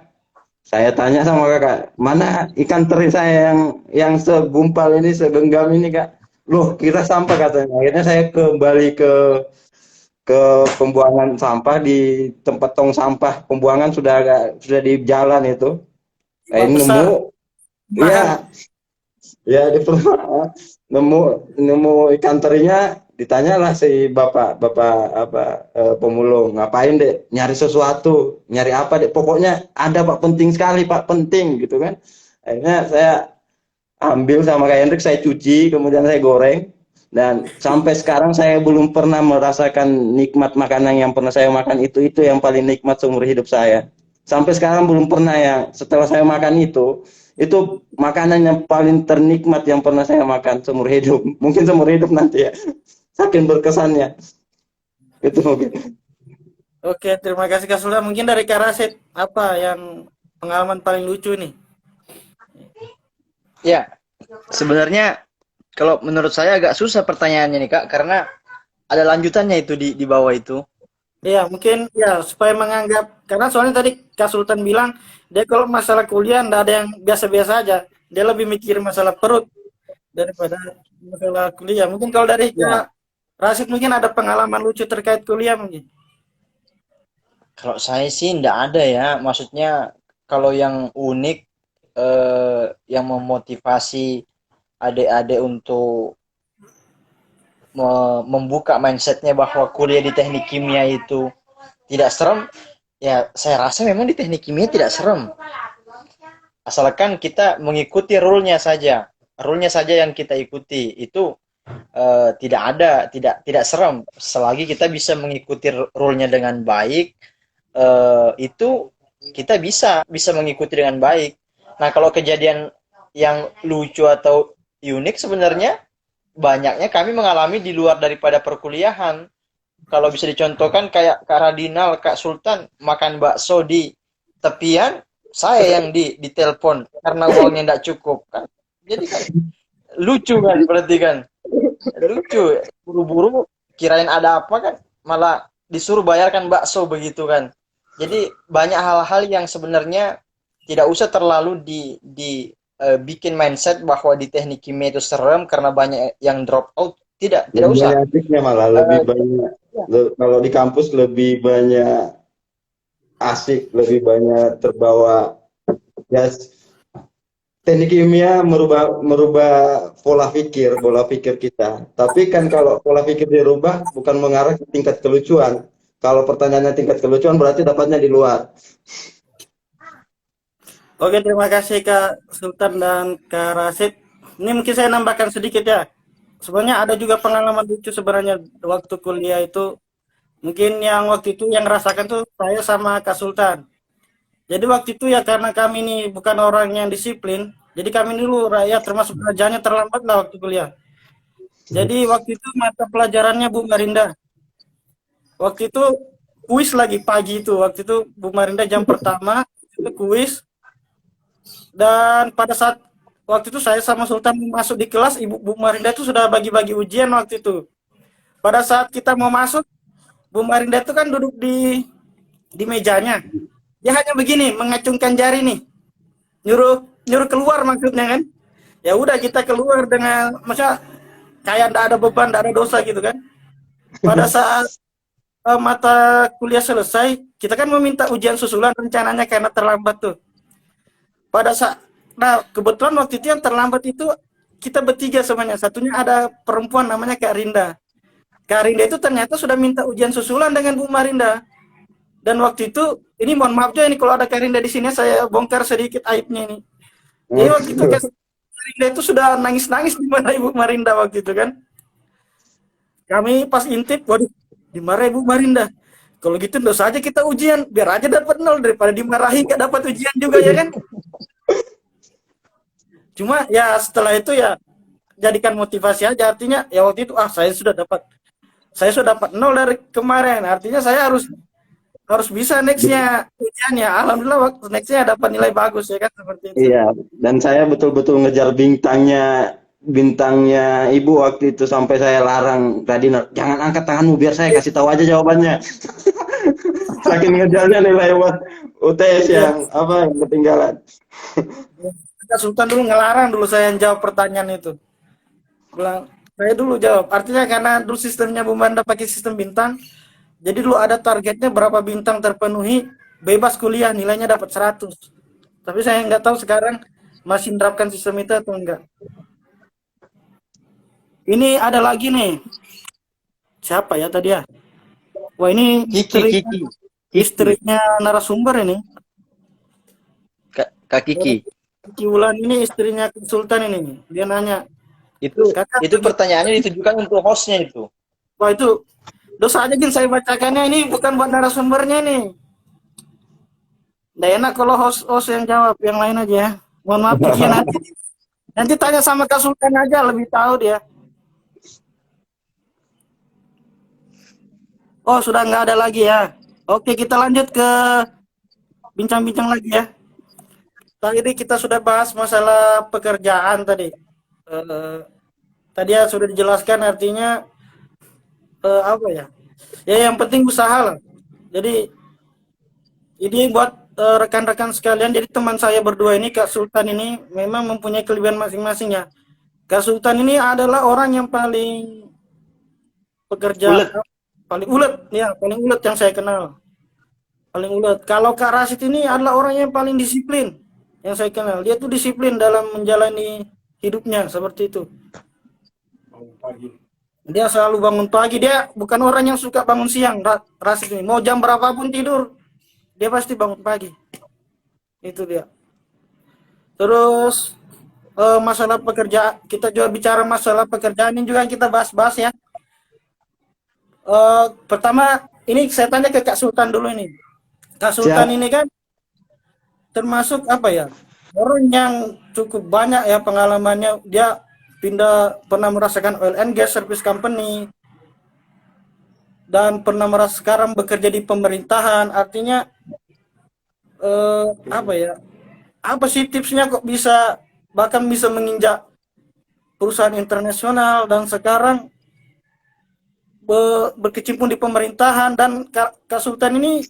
saya tanya sama kakak, mana ikan teri saya yang segumpal ini, segenggam ini kak? Loh, kira sampah katanya. Akhirnya saya kembali ke pembuangan sampah di tempat tong sampah. Pembuangan sudah di jalan itu. Ini nemu, ya di perumahan nemu ikan terinya. Ditanyalah si bapak pemulung, ngapain dek, nyari sesuatu, nyari apa dek, pokoknya ada pak, penting sekali pak, penting gitu kan. Akhirnya saya ambil sama Kak Hendrik, saya cuci, kemudian saya goreng, dan sampai sekarang saya belum pernah merasakan nikmat makanan yang pernah saya makan. Itu yang paling nikmat seumur hidup saya. Sampai sekarang belum pernah, yang setelah saya makan itu makanan yang paling ternikmat yang pernah saya makan seumur hidup. Mungkin seumur hidup nanti ya. Saking berkesannya. Itu mungkin. Oke, terima kasih Kak Sultan. Mungkin dari Kak Rasid, apa yang pengalaman paling lucu nih? Ya, sebenarnya kalau menurut saya agak susah pertanyaannya nih Kak, karena ada lanjutannya itu di bawah itu. Iya, mungkin ya supaya menganggap, karena soalnya tadi Kak Sultan bilang dia kalau masalah kuliah ndak ada yang biasa-biasa aja. Dia lebih mikir masalah perut daripada masalah kuliah. Mungkin kalau dari Kak Rasid mungkin ada pengalaman lucu terkait kuliah mungkin. Kalau saya sih ndak ada ya, maksudnya kalau yang unik yang memotivasi adik-adik untuk membuka mindsetnya bahwa kuliah di teknik kimia itu tidak serem, ya saya rasa memang di teknik kimia tidak serem, asalkan kita mengikuti rule-nya saja yang kita ikuti itu tidak serem selagi kita bisa mengikuti rule-nya dengan baik. Itu kita bisa mengikuti dengan baik. Nah, kalau kejadian yang lucu atau unik sebenarnya banyaknya kami mengalami di luar daripada perkuliahan. Kalau bisa dicontohkan kayak Kak Radinal, Kak Sultan makan bakso di tepian, saya yang ditelepon karena uangnya tidak cukup kan. Jadi kan lucu kan, berarti kan lucu, buru-buru kirain ada apa kan, malah disuruh bayarkan bakso begitu kan. Jadi banyak hal-hal yang sebenarnya tidak usah terlalu bikin mindset bahwa di teknik kimia itu serem karena banyak yang drop out. Tidak usah. Asiknya malah lebih banyak. Kalau di kampus lebih banyak asik, lebih banyak terbawa. Ya, teknik kimia merubah pola pikir kita. Tapi kan kalau pola pikir dirubah bukan mengarah ke tingkat kelucuan. Kalau pertanyaannya tingkat kelucuan berarti dapatnya di luar. Oke, terima kasih Kak Sultan dan Kak Rasid. Ini mungkin saya nambahkan sedikit ya. Sebenarnya ada juga pengalaman lucu sebenarnya waktu kuliah itu. Mungkin yang waktu itu yang rasakan tuh saya sama Kak Sultan. Jadi waktu itu ya karena kami ini bukan orang yang disiplin, jadi kami dulu rakyat termasuk belajarnya terlambat lah waktu kuliah. Jadi waktu itu mata pelajarannya Bu Marinda. Waktu itu kuis lagi pagi itu. Waktu itu Bu Marinda jam pertama itu kuis dan pada saat waktu itu saya sama Sultan masuk di kelas, Ibu Bu Marinda itu sudah bagi-bagi ujian waktu itu. Pada saat kita mau masuk, Bu Marinda itu kan duduk di mejanya. Dia hanya begini mengacungkan jari nih, nyuruh keluar maksudnya kan. Ya udah kita keluar dengan masa kayak tidak ada beban, tidak ada dosa gitu kan. Pada saat mata kuliah selesai, kita kan meminta ujian susulan rencananya karena terlambat tuh. Pada saat, nah kebetulan waktu itu yang terlambat itu kita bertiga semuanya. Satunya ada perempuan namanya Kak Rinda. Kak Rinda itu ternyata sudah minta ujian susulan dengan Bu Marinda. Dan waktu itu, ini mohon maaf juga ini kalau ada Kak Rinda di sini saya bongkar sedikit aibnya ini. Jadi waktu itu Kak Rinda itu sudah nangis-nangis di mana Ibu Marinda waktu itu kan. Kami pas intip, waduh, dimarahi Ibu Marinda. Kalau gitu nggak usah aja kita ujian, biar aja dapat 0 daripada dimarahi gak dapat ujian juga ya kan. Cuma ya setelah itu ya jadikan motivasi aja, artinya ya waktu itu saya sudah dapat 0 dari kemarin, artinya saya harus bisa nextnya ujiannya. Alhamdulillah waktu nextnya dapat nilai bagus ya kan seperti itu. Iya, dan saya betul-betul ngejar bintangnya ibu waktu itu sampai saya larang tadi, jangan angkat tanganmu biar saya kasih tahu aja jawabannya. Saking ngejarnya nilai UTS yang apa yang ketinggalan. Kak Sultan dulu ngelarang dulu saya yang jawab pertanyaan itu. Bilang, saya dulu jawab. Artinya karena dulu sistemnya Bu Manda pakai sistem bintang, jadi dulu ada targetnya berapa bintang terpenuhi, bebas kuliah, nilainya dapat 100. Tapi saya nggak tahu sekarang masih menerapkan sistem itu atau enggak. Ini ada lagi nih. Siapa ya tadi ya? Wah ini istrinya narasumber ini. Kak Kiki. Kiki Wulan ini istrinya Sultan ini. Dia nanya. Itu pertanyaannya ditujukan untuk hostnya itu. Wah itu dosa aja saya bacakannya, ini bukan buat narasumbernya nih. Nggak enak kalau host yang jawab, yang lain aja ya. Mohon maaf Kiki, nanti tanya sama Kak Sultan aja, lebih tahu dia. Oh sudah nggak ada lagi ya. Oke kita lanjut ke bincang-bincang lagi ya. Tadi kita sudah bahas masalah pekerjaan tadi. Tadi ya sudah dijelaskan artinya apa ya? Ya yang penting usaha lah. Jadi ini buat rekan-rekan sekalian. Jadi teman saya berdua ini Kak Sultan ini memang mempunyai kelebihan masing-masing ya. Kak Sultan ini adalah orang yang paling pekerja paling ulet ya, paling ulet yang saya kenal. Paling ulet. Kalau Kak Rasid ini adalah orang yang paling disiplin yang saya kenal. Dia tuh disiplin dalam menjalani hidupnya seperti itu. Dia selalu bangun pagi. Dia bukan orang yang suka bangun siang. Rasid ini mau jam berapapun tidur, dia pasti bangun pagi. Itu dia. Terus masalah pekerjaan, kita juga bicara masalah pekerjaan ini juga kita bahas-bahas ya. Pertama ini saya tanya ke Kak Sultan dulu ini. Kak Sultan ini kan termasuk apa ya, orang yang cukup banyak ya pengalamannya. Dia pernah merasakan oil and gas service company dan pernah sekarang bekerja di pemerintahan. Artinya apa ya, apa sih tipsnya kok bisa bahkan bisa menginjak perusahaan internasional dan sekarang berkecimpung di pemerintahan. Dan Kak Sultan ini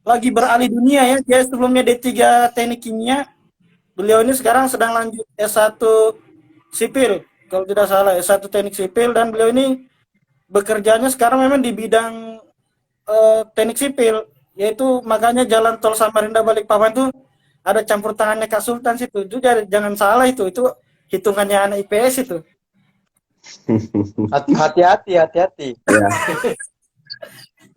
lagi beralih dunia ya. Dia sebelumnya D3 Teknik Kimia. Beliau ini sekarang sedang lanjut S1 Sipil, kalau tidak salah S1 Teknik Sipil, dan beliau ini bekerjanya sekarang memang di bidang teknik sipil, yaitu makanya jalan tol Samarinda Balikpapan itu ada campur tangannya Kak Sultan situ. Itu jangan salah itu hitungannya anak IPS itu. Hati-hati. Ya.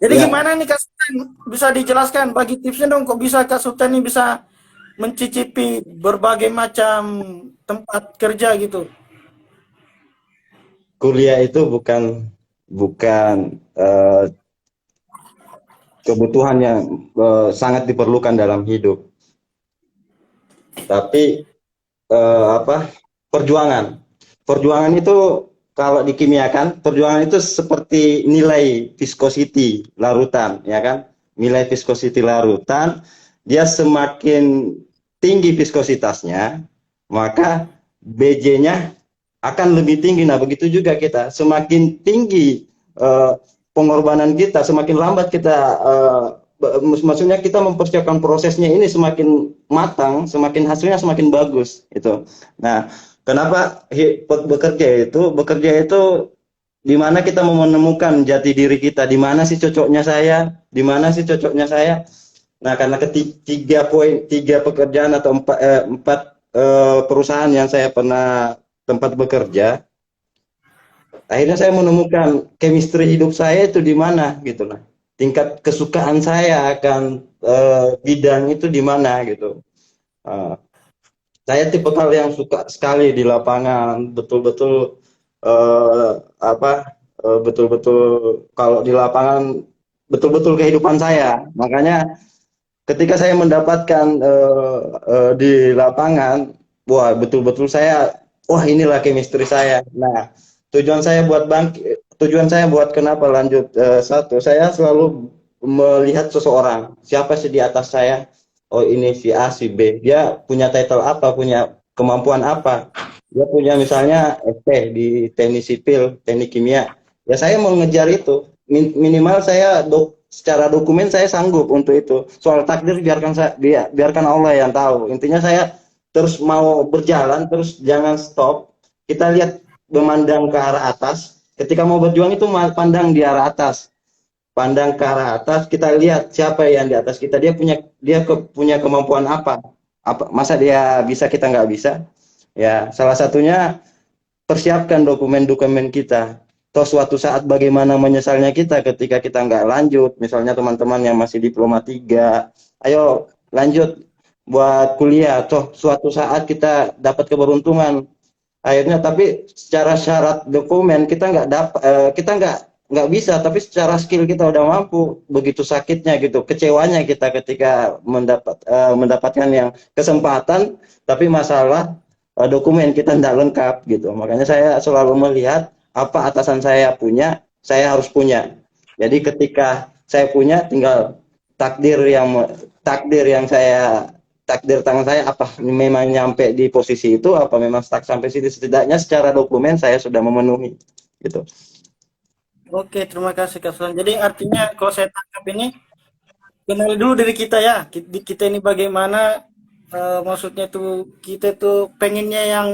Jadi gimana nih Kak Sultan, bisa dijelaskan bagi tipsnya dong, kok bisa Kak Sultan ini bisa mencicipi berbagai macam tempat kerja gitu. Kuliah itu bukan kebutuhan yang sangat diperlukan dalam hidup, tapi apa, perjuangan. Perjuangan itu kalau dikimiakan, perjuangan itu seperti nilai viscosity larutan, ya kan? Nilai viscosity larutan, dia semakin tinggi viskositasnya, maka BJ-nya akan lebih tinggi. Nah, begitu juga kita, semakin tinggi pengorbanan kita, semakin lambat kita maksudnya kita mempersiapkan prosesnya ini semakin matang, semakin hasilnya semakin bagus itu. Nah, kenapa bekerja itu di mana kita mau menemukan jati diri kita, di mana sih cocoknya saya, di mana sih cocoknya saya. Nah, karena tiga pekerjaan atau empat perusahaan yang saya pernah tempat bekerja, akhirnya saya menemukan chemistry hidup saya itu di mana gitu lah. Tingkat kesukaan saya akan bidang itu di mana gitu. Saya tipe yang suka sekali di lapangan, betul-betul betul-betul kalau di lapangan betul-betul kehidupan saya. Makanya ketika saya mendapatkan di lapangan, wah betul-betul wah inilah chemistry saya. Nah, tujuan saya buat kenapa lanjut satu, saya selalu melihat seseorang, siapa sih di atas saya. Oh, ini si A, si B, dia punya title apa, punya kemampuan apa, dia punya misalnya SP di teknik sipil, teknik kimia, ya saya mau ngejar itu. Minimal saya secara dokumen saya sanggup untuk itu. Soal takdir biarkan Allah yang tahu. Intinya saya terus mau berjalan, terus jangan stop. Kita lihat, memandang ke arah atas. Ketika mau berjuang itu pandang di arah atas, pandang ke arah atas. Kita lihat siapa yang di atas kita, dia punya kemampuan apa, masa dia bisa kita nggak bisa. Ya, salah satunya persiapkan dokumen-dokumen kita. Toh suatu saat bagaimana menyesalnya kita ketika kita nggak lanjut. Misalnya teman-teman yang masih diploma 3, ayo lanjut buat kuliah. Toh suatu saat kita dapat keberuntungan akhirnya, tapi secara syarat dokumen kita nggak bisa, tapi secara skill kita udah mampu. Begitu sakitnya gitu, kecewanya kita ketika mendapatkan yang kesempatan, tapi masalah dokumen kita tidak lengkap gitu. Makanya saya selalu melihat apa atasan saya punya, saya harus punya. Jadi ketika saya punya, tinggal takdir tangan saya apa memang nyampe di posisi itu, apa memang stuck sampai sini. Setidaknya secara dokumen saya sudah memenuhi gitu. Oke, terima kasih Kak Sultan. Jadi artinya kalau saya tangkap ini, kenali dulu diri kita ya. Kita ini bagaimana, maksudnya tuh kita tuh pengennya yang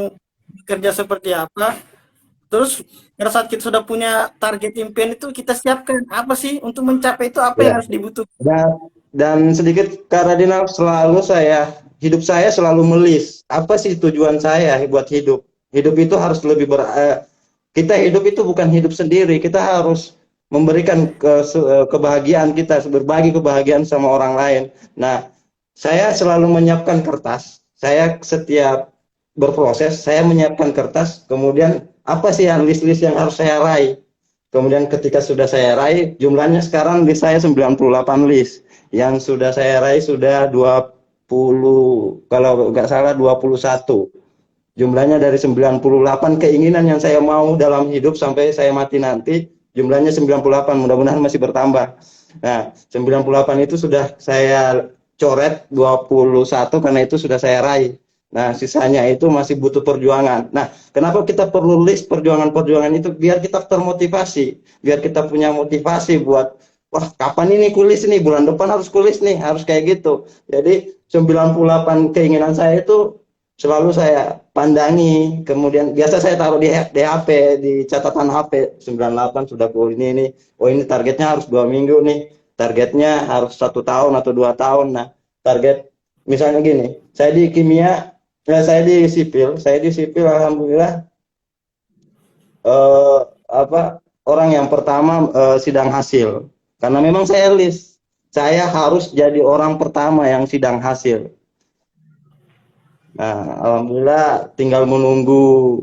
kerja seperti apa. Terus pada saat kita sudah punya target impian itu, kita siapkan apa sih untuk mencapai itu, apa yang Ya. harus dibutuhkan. Dan sedikit Kak Radinal, hidup saya selalu melis. Apa sih tujuan saya buat hidup? Hidup itu harus lebih kita hidup itu bukan hidup sendiri. Kita harus memberikan kebahagiaan kita, berbagi kebahagiaan sama orang lain. Nah, saya selalu menyiapkan kertas. Saya setiap berproses, saya menyiapkan kertas. Kemudian apa sih list-list yang harus saya raih? Kemudian ketika sudah saya raih, jumlahnya sekarang list saya 98 list. Yang sudah saya raih sudah 20, kalau nggak salah 21. Jumlahnya dari 98 keinginan yang saya mau dalam hidup sampai saya mati nanti, jumlahnya 98, mudah-mudahan masih bertambah. Nah, 98 itu sudah saya coret 21 karena itu sudah saya raih. Nah, sisanya itu masih butuh perjuangan. Nah, kenapa kita perlu list perjuangan-perjuangan itu? Biar kita termotivasi, biar kita punya motivasi buat, wah kapan ini kulis nih, bulan depan harus kulis nih, harus kayak gitu. Jadi 98 keinginan saya itu selalu saya pandangi, kemudian biasa saya taruh di HP, di catatan HP, 98 sudah kulis ini, oh ini targetnya harus 2 minggu nih, targetnya harus 1 tahun atau 2 tahun. Nah, target misalnya gini, saya di kimia, saya di sipil alhamdulillah orang yang pertama sidang hasil, karena memang saya list, saya harus jadi orang pertama yang sidang hasil. Nah, alhamdulillah tinggal menunggu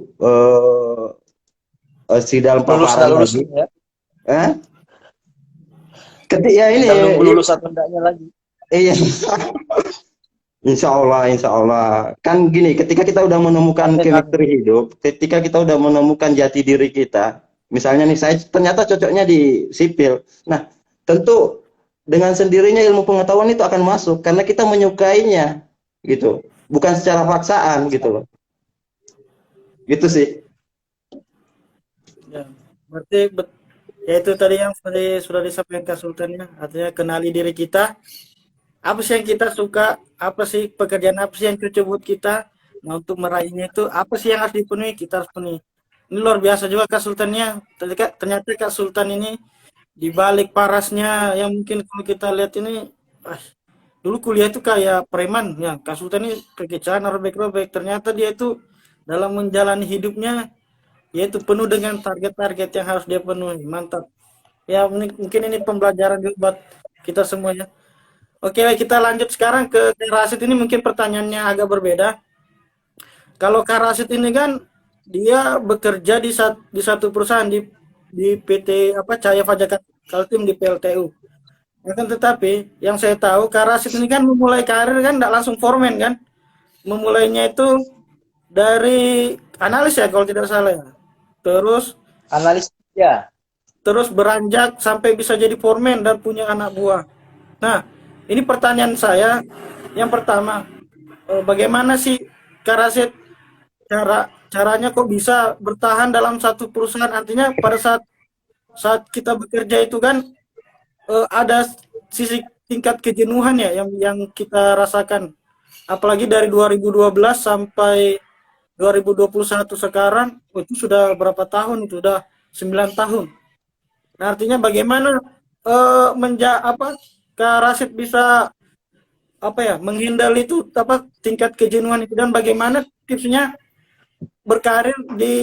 sidang Lulus paparan nggak lulus lagi. ya. Eh? Ketik ya ini, Tinggal nunggu lulus atau enggaknya lagi. iya. Insya Allah, insya Allah. Kan gini, ketika kita udah menemukan Amin, amin. chemistry hidup, ketika kita udah menemukan jati diri kita, misalnya nih saya ternyata cocoknya di sipil. Nah, tentu dengan sendirinya ilmu pengetahuan itu akan masuk karena kita menyukainya, gitu. Bukan secara paksaan, gitu loh. Gitu sih. Ya, berarti ya itu tadi yang sudah disampaikan konsultannya, artinya kenali diri kita, apa sih yang kita suka, apa sih pekerjaan apa sih yang cocok buat kita. Nah, untuk meraihnya itu apa sih yang harus dipenuhi, kita harus penuhi. Ini luar biasa juga Kak Sultannya. Ternyata Kak Sultan ini di balik parasnya yang mungkin kalau kita lihat ini, ah, dulu kuliah itu kayak preman ya. Kak Sultan ini pakai celana robek-robek. Ternyata dia itu dalam menjalani hidupnya yaitu penuh dengan target-target yang harus dia penuhi. Mantap. Ya mungkin ini pembelajaran juga buat kita semuanya. Oke, kita lanjut sekarang ke Kak Rasid. Ini mungkin pertanyaannya agak berbeda. Kalau Kak Rasid ini kan dia bekerja di satu perusahaan di PT apa Cahaya Fajar Kaltim di PLTU. Akan tetapi yang saya tahu Kak Rasid ini kan memulai karir kan tidak langsung foreman kan. Memulainya itu dari analis ya kalau tidak salah ya. Terus Analis ya. terus beranjak sampai bisa jadi foreman dan punya anak buah. Nah, ini pertanyaan saya yang pertama, bagaimana sih Kak Rasid caranya kok bisa bertahan dalam satu perusahaan? Artinya pada saat saat kita bekerja itu kan ada sisi tingkat kejenuhan ya yang kita rasakan. Apalagi dari 2012 sampai 2021 sekarang, itu sudah berapa tahun itu? Sudah 9 tahun. Nah, artinya bagaimana Kak Rasid bisa apa ya menghindar itu apa tingkat kejenuhan itu dan bagaimana tipsnya berkarir di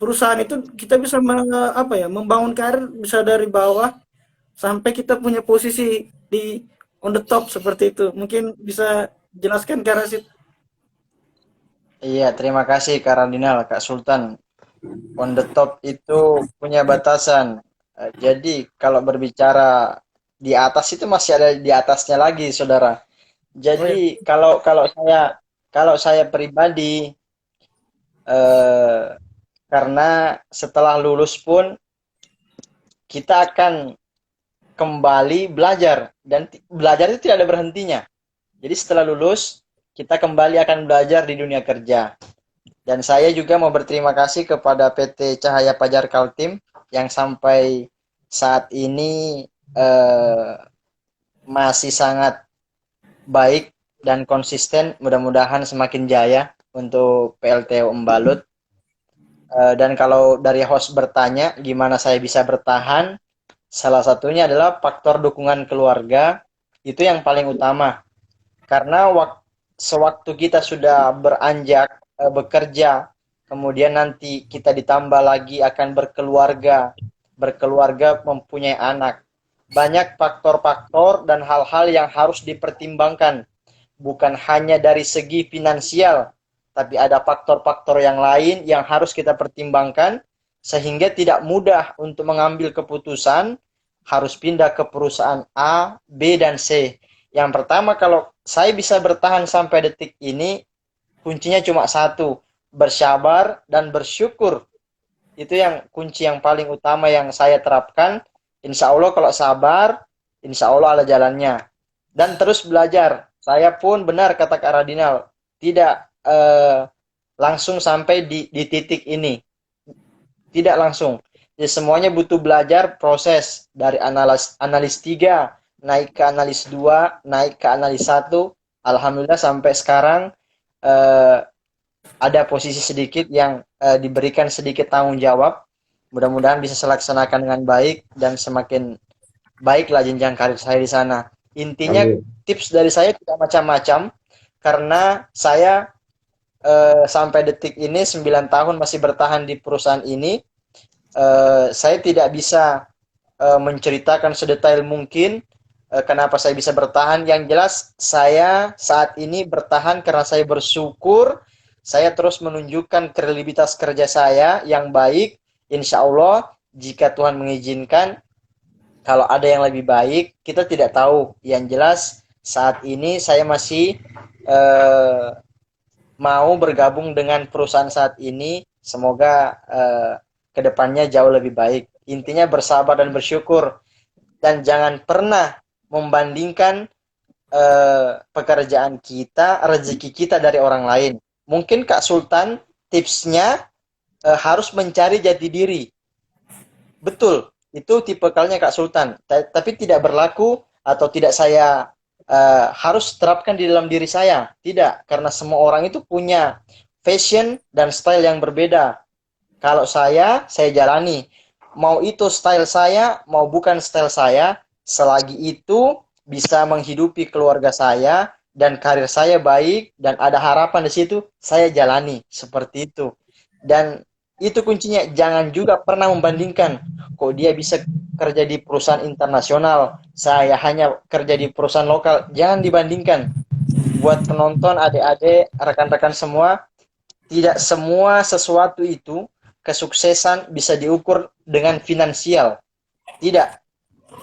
perusahaan itu kita bisa membangun karir bisa dari bawah sampai kita punya posisi di on the top seperti itu. Mungkin bisa jelaskan Kak Rasid. Iya, terima kasih Kak Radinal, Kak Sultan. On the top itu punya batasan. Jadi kalau berbicara di atas itu masih ada di atasnya lagi, saudara. Oh ya, Jadi kalau saya pribadi eh, karena setelah lulus pun kita akan kembali belajar dan belajar itu tidak ada berhentinya. Jadi setelah lulus kita kembali akan belajar di dunia kerja. Dan saya juga mau berterima kasih kepada PT Cahaya Fajar Kaltim yang sampai saat ini eh, masih sangat baik dan konsisten. Mudah-mudahan semakin jaya untuk PLTU Embalut. Dan kalau dari host bertanya gimana saya bisa bertahan, salah satunya adalah faktor dukungan keluarga, itu yang paling utama. Karena sewaktu kita sudah beranjak bekerja, kemudian nanti kita ditambah lagi akan berkeluarga mempunyai anak. Banyak faktor-faktor dan hal-hal yang harus dipertimbangkan. Bukan hanya dari segi finansial, tapi ada faktor-faktor yang lain yang harus kita pertimbangkan sehingga tidak mudah untuk mengambil keputusan harus pindah ke perusahaan A, B, dan C. Yang pertama, kalau saya bisa bertahan sampai detik ini, kuncinya cuma satu, bersabar dan bersyukur. Itu yang kunci yang paling utama yang saya terapkan. Insya Allah kalau sabar, insya Allah ada jalannya. Dan terus belajar. Saya pun benar kata Kak Radinal, tidak langsung sampai di titik ini. Tidak langsung. Jadi semuanya butuh belajar proses dari analis 3, naik ke analis 2, naik ke analis 1. Alhamdulillah sampai sekarang ada posisi sedikit yang diberikan sedikit tanggung jawab. Mudah-mudahan bisa saya laksanakan dengan baik dan semakin baiklah jenjang karir saya di sana. Intinya Amin. tips dari saya tidak macam-macam karena saya sampai detik ini 9 tahun masih bertahan di perusahaan ini. Saya tidak bisa menceritakan sedetail mungkin kenapa saya bisa bertahan? Yang jelas saya saat ini bertahan karena saya bersyukur. Saya terus menunjukkan kredibilitas kerja saya yang baik. Insya Allah, jika Tuhan mengizinkan, kalau ada yang lebih baik, kita tidak tahu. Yang jelas saat ini saya masih eh, mau bergabung dengan perusahaan saat ini. Semoga kedepannya jauh lebih baik. Intinya bersabar dan bersyukur. Dan jangan pernah membandingkan pekerjaan kita, rezeki kita dari orang lain. Mungkin Kak Sultan tipsnya harus mencari jati diri. Betul, itu tipikalnya Kak Sultan. Tapi tidak berlaku atau tidak saya harus terapkan di dalam diri saya. Tidak, karena semua orang itu punya fashion dan style yang berbeda. Kalau saya jalani. Mau itu style saya, mau bukan style saya, selagi itu bisa menghidupi keluarga saya dan karir saya baik dan ada harapan di situ, saya jalani seperti itu. Dan itu kuncinya, jangan juga pernah membandingkan kok dia bisa kerja di perusahaan internasional, saya hanya kerja di perusahaan lokal. Jangan dibandingkan. Buat penonton, adik-adik, rekan-rekan semua, tidak semua sesuatu itu kesuksesan bisa diukur dengan finansial. Tidak.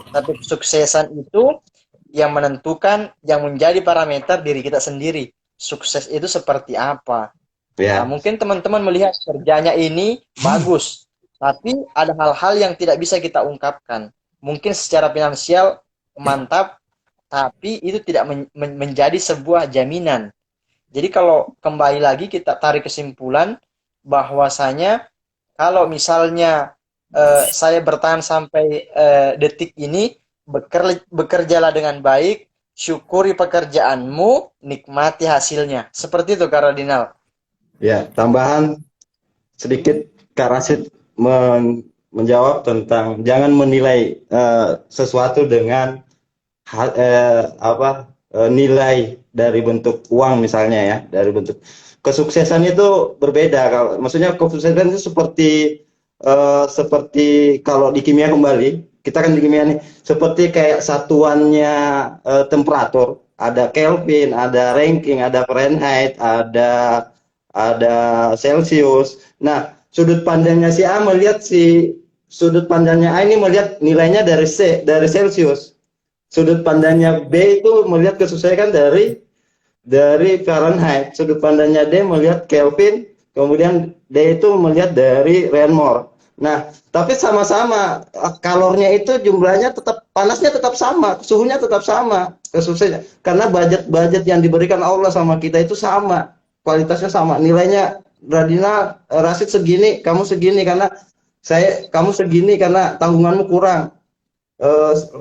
Tapi kesuksesan itu yang menentukan, yang menjadi parameter diri kita sendiri. Sukses itu seperti apa? Ya. Nah, mungkin teman-teman melihat kerjanya ini bagus, tapi ada hal-hal yang tidak bisa kita ungkapkan. Mungkin secara finansial mantap, tapi itu tidak menjadi sebuah jaminan. Jadi kalau kembali lagi kita tarik kesimpulan bahwasanya kalau misalnya saya bertahan sampai detik ini, bekerjalah dengan baik, syukuri pekerjaanmu, nikmati hasilnya. Seperti itu Kak Radinal. Ya, tambahan sedikit Kak Rasid menjawab tentang jangan menilai sesuatu dengan nilai dari bentuk uang misalnya ya, dari bentuk kesuksesan itu berbeda. Kalau maksudnya kesuksesan itu seperti kalau di kimia kembali, kita kan di kimia nih seperti kayak satuannya temperatur, ada Kelvin, ada ranking, ada Fahrenheit, ada Celsius. Nah, sudut pandangnya si A melihat sudut pandangnya A ini melihat nilainya dari Celsius. Sudut pandangnya B itu melihat kesuksesan dari Fahrenheit. Sudut pandangnya D melihat Kelvin, kemudian D itu melihat dari Renmore. Nah, tapi sama-sama kalornya itu jumlahnya tetap, panasnya tetap sama, suhunya tetap sama, kesuksesan. Karena budget yang diberikan Allah sama kita itu sama. Kualitasnya sama, nilainya Radina Rasid segini, kamu segini karena kamu segini karena tanggunganmu kurang.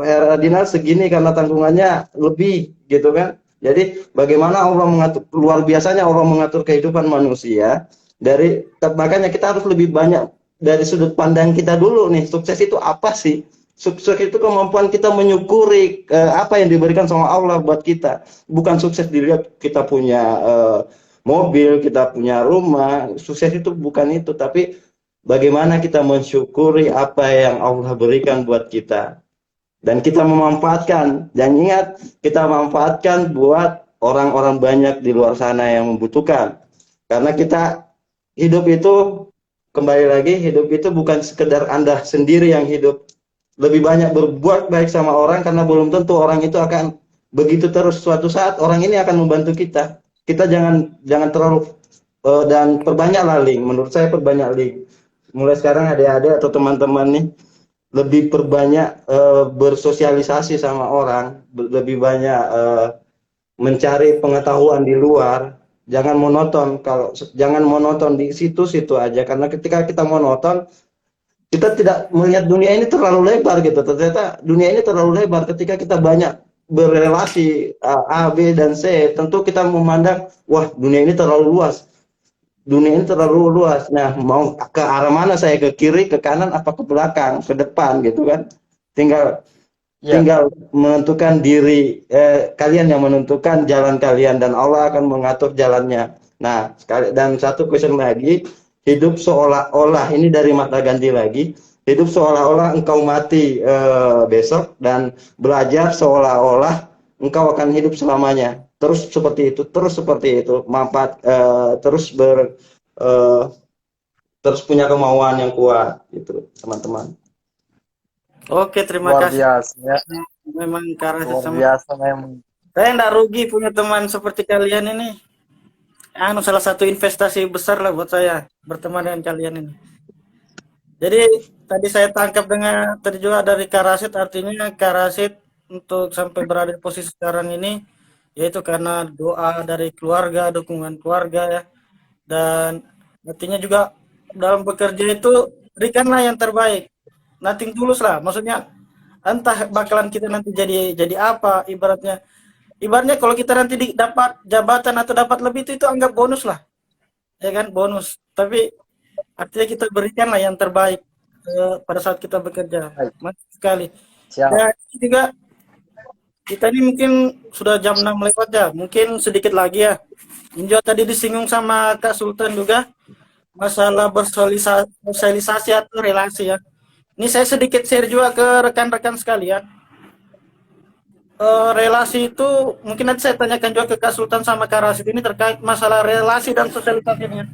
Radina segini karena tanggungannya lebih, gitu kan? Jadi bagaimana Allah mengatur, luar biasanya Allah mengatur kehidupan manusia. Makanya kita harus lebih banyak dari sudut pandang kita dulu nih. Sukses itu apa sih? Sukses itu kemampuan kita menyukuri apa yang diberikan sama Allah buat kita. Bukan sukses dilihat kita punya mobil, kita punya rumah. Sukses itu bukan itu, tapi bagaimana kita mensyukuri apa yang Allah berikan buat kita. Dan kita memanfaatkan. Dan ingat, kita manfaatkan buat orang-orang banyak di luar sana yang membutuhkan. Karena kita hidup itu, kembali lagi, hidup itu bukan sekedar Anda sendiri yang hidup. Lebih banyak berbuat baik sama orang, karena belum tentu orang itu akan begitu terus. Suatu saat orang ini akan membantu kita. Kita jangan terlalu dan perbanyaklah link. Menurut saya perbanyak link. Mulai sekarang adik-adik atau teman-teman nih lebih perbanyak bersosialisasi sama orang, lebih banyak mencari pengetahuan di luar. Jangan monoton di situ-situ aja, karena ketika kita monoton, kita tidak melihat dunia ini terlalu lebar gitu. Ternyata dunia ini terlalu lebar. Ketika kita banyak berrelasi A, B, dan C, tentu kita memandang, wah dunia ini terlalu luas. Dunia ini terlalu luas. Nah, mau ke arah mana saya? Ke kiri, ke kanan, apa ke belakang, ke depan gitu kan? Tinggal menentukan diri, kalian yang menentukan jalan kalian, dan Allah akan mengatur jalannya. Nah, dan satu question lagi, hidup seolah-olah, ini dari Mahatma Gandhi lagi, hidup seolah-olah engkau mati besok, dan belajar seolah-olah engkau akan hidup selamanya. Terus seperti itu, manfaat eh, terus punya kemauan yang kuat gitu, teman-teman. Oke, terima Luar kasih. biasa ya. Memang Karasit Luar sama biasa memang. saya nggak rugi punya teman seperti kalian ini. Salah satu investasi besar lah buat saya berteman dengan kalian ini. Jadi tadi saya tangkap dengan tadi juga dari Karasit, artinya Karasit untuk sampai berada di posisi sekarang ini yaitu karena doa dari keluarga, dukungan keluarga ya. Dan artinya juga dalam bekerja itu berikanlah yang terbaik. Nothing tulus lah. Maksudnya entah bakalan kita nanti jadi apa, ibaratnya kalau kita nanti dapat jabatan atau dapat lebih itu anggap bonus lah, ya kan, bonus. Tapi artinya kita berikanlah yang terbaik pada saat kita bekerja. Baik, Mantap sekali. siap. Dan juga kita ini mungkin sudah jam 6 lewat ya, mungkin sedikit lagi ya. Ini juga tadi disinggung sama Kak Sultan juga masalah bersosialisasi atau relasi ya. Ini saya sedikit share juga ke rekan-rekan sekalian. Relasi itu mungkin nanti saya tanyakan juga ke Kak Sultan sama Kak Rasid ini terkait masalah relasi dan sosialisasi ini.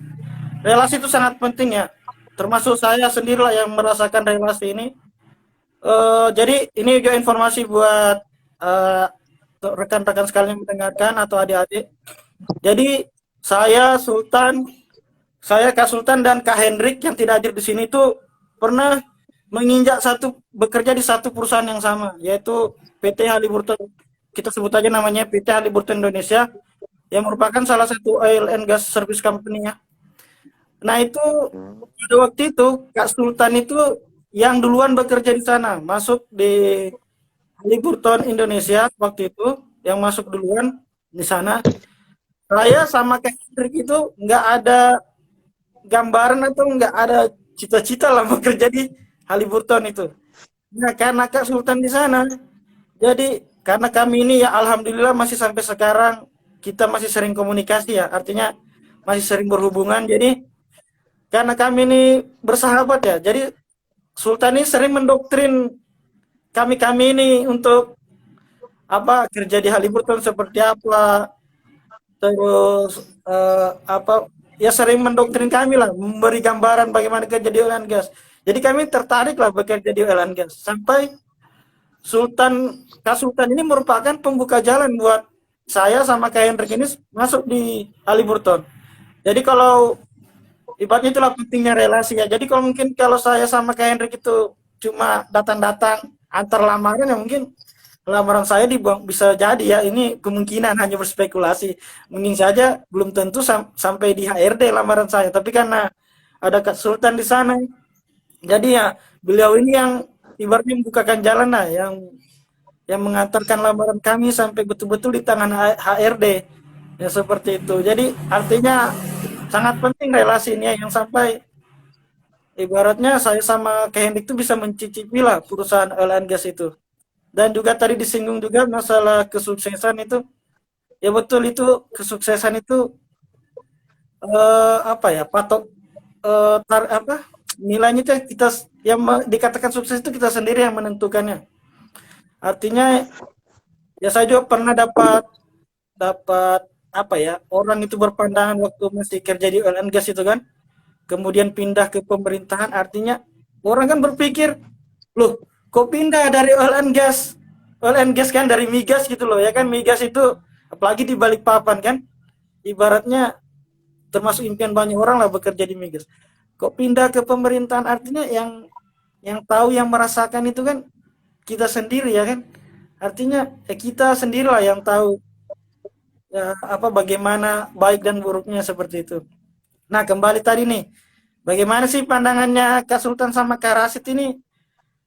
Relasi itu sangat penting ya. Termasuk saya sendirilah yang merasakan relasi ini. Jadi ini juga informasi buat rekan-rekan sekalian yang mendengarkan atau adik-adik. Jadi saya Kak Sultan dan Kak Hendrik yang tidak hadir di sini itu pernah bekerja di satu perusahaan yang sama, yaitu PT Haliburton. Kita sebut aja namanya PT Haliburton Indonesia, yang merupakan salah satu oil and gas service company ya. Nah itu pada waktu itu Kak Sultan itu yang duluan bekerja di sana, masuk di Haliburton Indonesia waktu itu, yang masuk duluan di sana. Saya sama Kak Hendrik itu nggak ada gambaran atau nggak ada cita-cita lah bekerja di Haliburton itu. Nah, karena Kak Sultan di sana, jadi karena kami ini ya alhamdulillah masih sampai sekarang kita masih sering komunikasi ya, artinya masih sering berhubungan. Jadi karena kami ini bersahabat ya, jadi Sultan ini sering mendoktrin kami ini untuk apa kerja di Haliburton seperti apa, terus apa ya sering mendoktrin kami lah, memberi gambaran bagaimana kerja di oil and gas. Jadi kami tertarik lah bekerja di oil and gas sampai Kak Sultan ini merupakan pembuka jalan buat saya sama Kak Hendrik ini masuk di Haliburton. Jadi kalau ibaratnya itulah pentingnya relasi ya. Jadi kalau saya sama Kak Hendrik itu cuma datang-datang antar lamaran ya mungkin lamaran saya dibuang, bisa jadi ya, ini kemungkinan hanya berspekulasi, mungkin saja belum tentu sampai di HRD lamaran saya, tapi karena ada Kak Sultan di sana, jadi ya beliau ini yang ibaratnya membukakan jalan lah, yang mengantarkan lamaran kami sampai betul-betul di tangan HRD ya, seperti itu. Jadi artinya sangat penting relasi ini ya, yang sampai ibaratnya saya sama Kak Hendik itu bisa mencicipi lah perusahaan oil and gas itu. Dan juga tadi disinggung juga masalah kesuksesan itu, ya betul, itu kesuksesan itu apa ya, patok nilainya itu kita yang dikatakan sukses itu kita sendiri yang menentukannya. Artinya ya saya juga pernah dapat apa ya, orang itu berpandangan waktu masih kerja di oil and gas itu kan, kemudian pindah ke pemerintahan, artinya orang kan berpikir, loh kok pindah dari oil and gas kan dari migas gitu loh ya kan, migas itu apalagi di Balikpapan kan, ibaratnya termasuk impian banyak orang lah bekerja di migas, kok pindah ke pemerintahan, artinya yang tahu, yang merasakan itu kan kita sendiri ya kan, artinya ya kita sendirilah yang tahu ya, apa bagaimana baik dan buruknya seperti itu. Nah kembali tadi nih, bagaimana sih pandangannya Kak Sultan sama Kak Rasid ini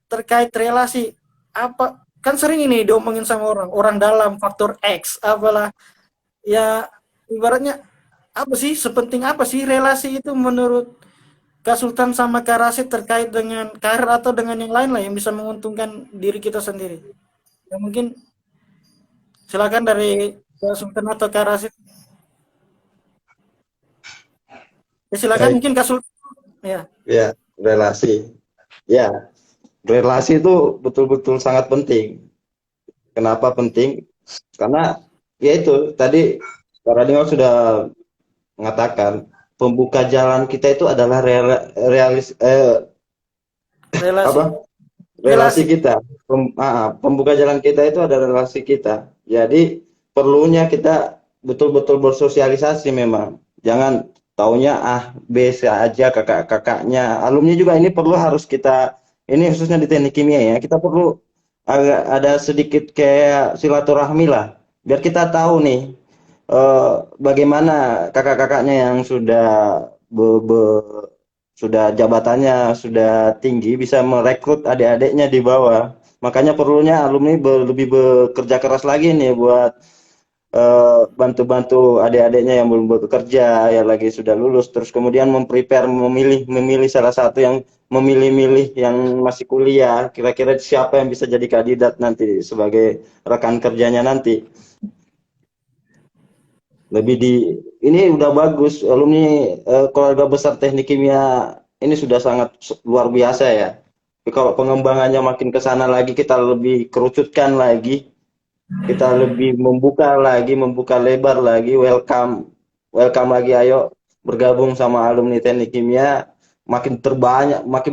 terkait relasi? Apa kan sering ini diomongin sama orang dalam faktor X apalah ya, ibaratnya apa sih, sepenting apa sih relasi itu menurut Kak Sultan sama Kak Rasid terkait dengan karir atau dengan yang lain lah yang bisa menguntungkan diri kita sendiri ya. Mungkin silakan dari Kak Sultan atau Kak Rasid ya, silakan. Baik, Mungkin Kak Sultan ya. ya, relasi. Ya, relasi itu betul-betul sangat penting. Kenapa penting? Karena ya itu tadi Pak Radingo sudah mengatakan pembuka jalan kita itu adalah Relasi. apa? Relasi Relasi. kita. Pembuka jalan kita itu adalah relasi kita. Jadi perlunya kita betul-betul bersosialisasi memang. Jangan taunya biasa aja kakak-kakaknya. Alumni juga ini perlu harus kita, ini khususnya di teknik kimia ya, kita perlu agak ada sedikit kayak silaturahmi lah. Biar kita tahu nih bagaimana kakak-kakaknya yang sudah sudah jabatannya sudah tinggi bisa merekrut adik-adiknya di bawah. Makanya perlunya alumni lebih bekerja keras lagi nih buat bantu-bantu adik-adiknya yang belum bekerja, yang lagi sudah lulus, terus kemudian memilih salah satu yang memilih-milih yang masih kuliah, kira-kira siapa yang bisa jadi kandidat nanti sebagai rekan kerjanya nanti. Lebih di ini udah bagus alumni keluarga besar teknik kimia ini sudah sangat luar biasa ya. Tapi kalau pengembangannya makin ke sana lagi kita lebih kerucutkan lagi, kita lebih membuka lebar lagi, welcome lagi, ayo bergabung sama alumni teknik kimia, makin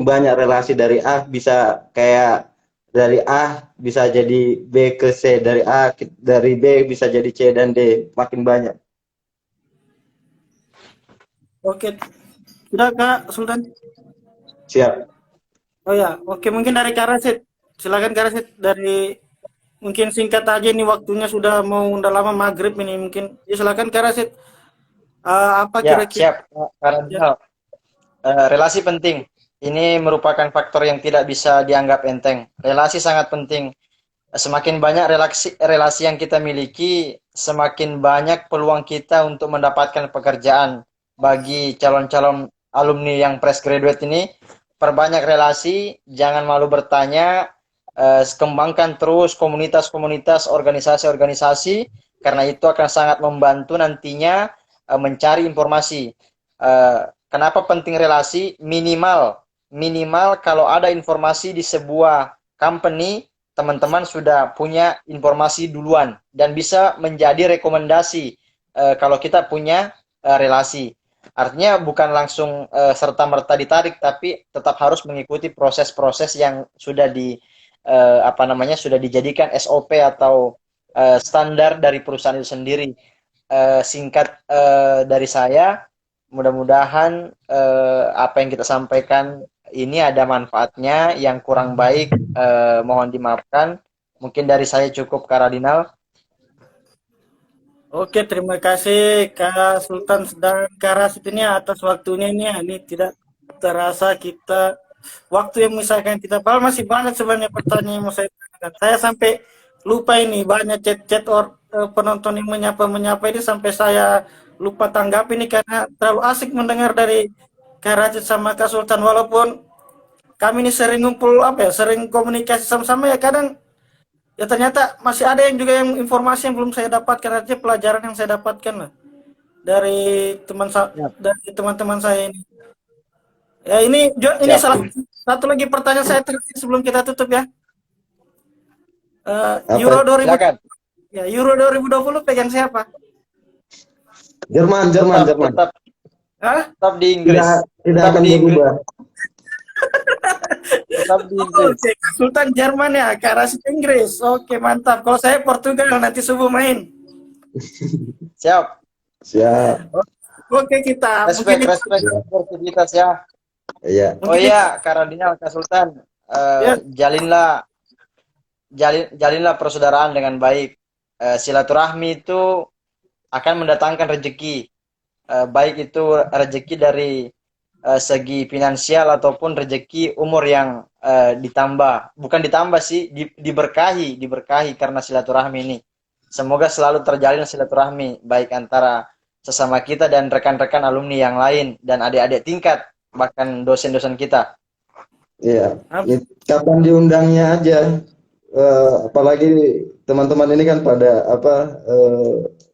banyak relasi dari A bisa jadi B ke C, dari B bisa jadi C dan D, makin banyak. Oke. Sudah Kak Sultan? Siap. Oh ya, oke, mungkin dari Kak Rasid. Silakan Kak Rasid, dari mungkin singkat aja nih, waktunya sudah mau udah lama maghrib ini, mungkin ya silakan Kak Rasid. Apa Ya, kira-kira siap. ya, Karena relasi penting. Ini merupakan faktor yang tidak bisa dianggap enteng. Relasi sangat penting. Semakin banyak relasi yang kita miliki, semakin banyak peluang kita untuk mendapatkan pekerjaan. Bagi calon-calon alumni yang fresh graduate ini, perbanyak relasi, jangan malu bertanya, kembangkan terus komunitas-komunitas, organisasi-organisasi, karena itu akan sangat membantu nantinya mencari informasi. Kenapa penting relasi? Minimal kalau ada informasi di sebuah company, teman-teman sudah punya informasi duluan dan bisa menjadi rekomendasi kalau kita punya relasi. Artinya bukan langsung serta-merta ditarik, tapi tetap harus mengikuti proses-proses yang sudah sudah dijadikan SOP atau standar dari perusahaan itu sendiri. Singkat dari saya, mudah-mudahan apa yang kita sampaikan ini ada manfaatnya. Yang kurang baik mohon dimaafkan. Mungkin dari saya cukup, Karadinal. oke, terima kasih Kak Sultan dan Kak Rasid ini atas waktunya ini. Ini tidak terasa kita waktu yang misalkan kita, padahal masih banyak sebenarnya pertanyaan yang mau saya tanyakan. Saya sampai lupa ini, banyak chat-chat penonton yang menyapa ini, sampai saya lupa tanggap ini karena terlalu asik mendengar dari Kak Rasid sama Kak Sultan. Walaupun kami ini sering ngumpul sering komunikasi sama-sama ya, kadang ya ternyata masih ada yang juga yang informasi yang belum saya dapatkan aja, pelajaran yang saya dapatkan lah dari Siap. dari teman-teman saya ini. Ya ini Siap. salah satu lagi pertanyaan saya terakhir sebelum kita tutup ya. Apa? Euro 2000 Silakan. ya, Euro 2020 pegang siapa? Jerman. Tetap Hah? tetap di Inggris. Tidak Tetap akan di Inggris. berubah. Tetap di Inggris. Oke, Sultan Jerman ya, Kak Rasid Inggris. Oke, mantap. Kalau saya Portugal, nanti subuh main. Siap. Siap. Oke, kita Respect sportivitas ya. Iya. Oh iya, Karadinal, Kak Sultan, ya, jalinlah persaudaraan dengan baik. Silaturahmi itu akan mendatangkan rezeki, baik itu rezeki dari segi finansial ataupun rezeki umur yang bukan ditambah sih, diberkahi karena silaturahmi ini. Semoga selalu terjalin silaturahmi baik antara sesama kita dan rekan-rekan alumni yang lain dan adik-adik tingkat, bahkan dosen-dosen kita. Iya. Kapan diundangnya aja. Apalagi teman-teman ini kan pada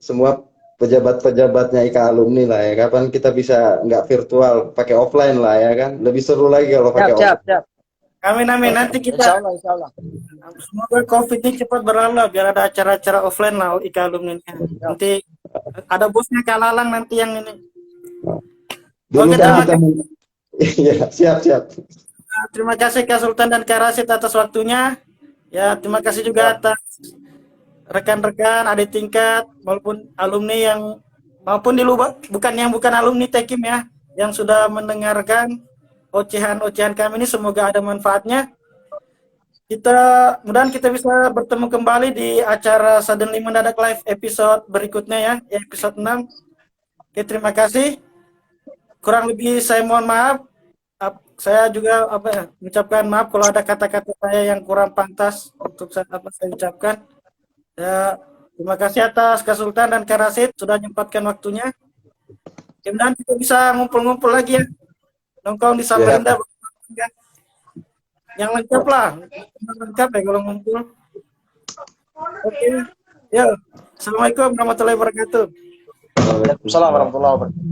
semua pejabat-pejabatnya IKA alumni lah ya. Kapan kita bisa nggak virtual, pakai offline lah ya kan? Lebih seru lagi kalau pakai offline. Siap. Amin amin. Nanti kita Insya Allah, insya Allah. semoga COVID ini cepat berlalu biar ada acara-acara offline lah IKA alumni. Nanti ada bosnya Kak Lalang nanti yang ini. Dulu Oke, kan terima kita kasih. Iya, siap. Terima kasih Kak Sultan dan Kak Rasid atas waktunya. Ya, terima kasih juga atas rekan-rekan adik tingkat maupun alumni yang maupun di luar bukan alumni Tekim ya yang sudah mendengarkan ocehan-ocehan kami ini, semoga ada manfaatnya. Kita mudahan kita bisa bertemu kembali di acara Suddenly Mendadak Live episode berikutnya ya, episode 6. Oke, terima kasih. Kurang lebih saya mohon maaf. Saya juga mengucapkan maaf kalau ada kata-kata saya yang kurang pantas untuk saya ucapkan. Ya, terima kasih atas Kak Sultan dan Kak Rasid sudah menyempatkan waktunya. Mudah-mudahan kita bisa ngumpul-ngumpul lagi ya. Nongkrong di Samarinda. Yang lengkap lah. Yang lengkap ya kalau ngumpul. Oke. Ya. Assalamualaikum warahmatullahi wabarakatuh. Waalaikumsalam warahmatullahi wabarakatuh.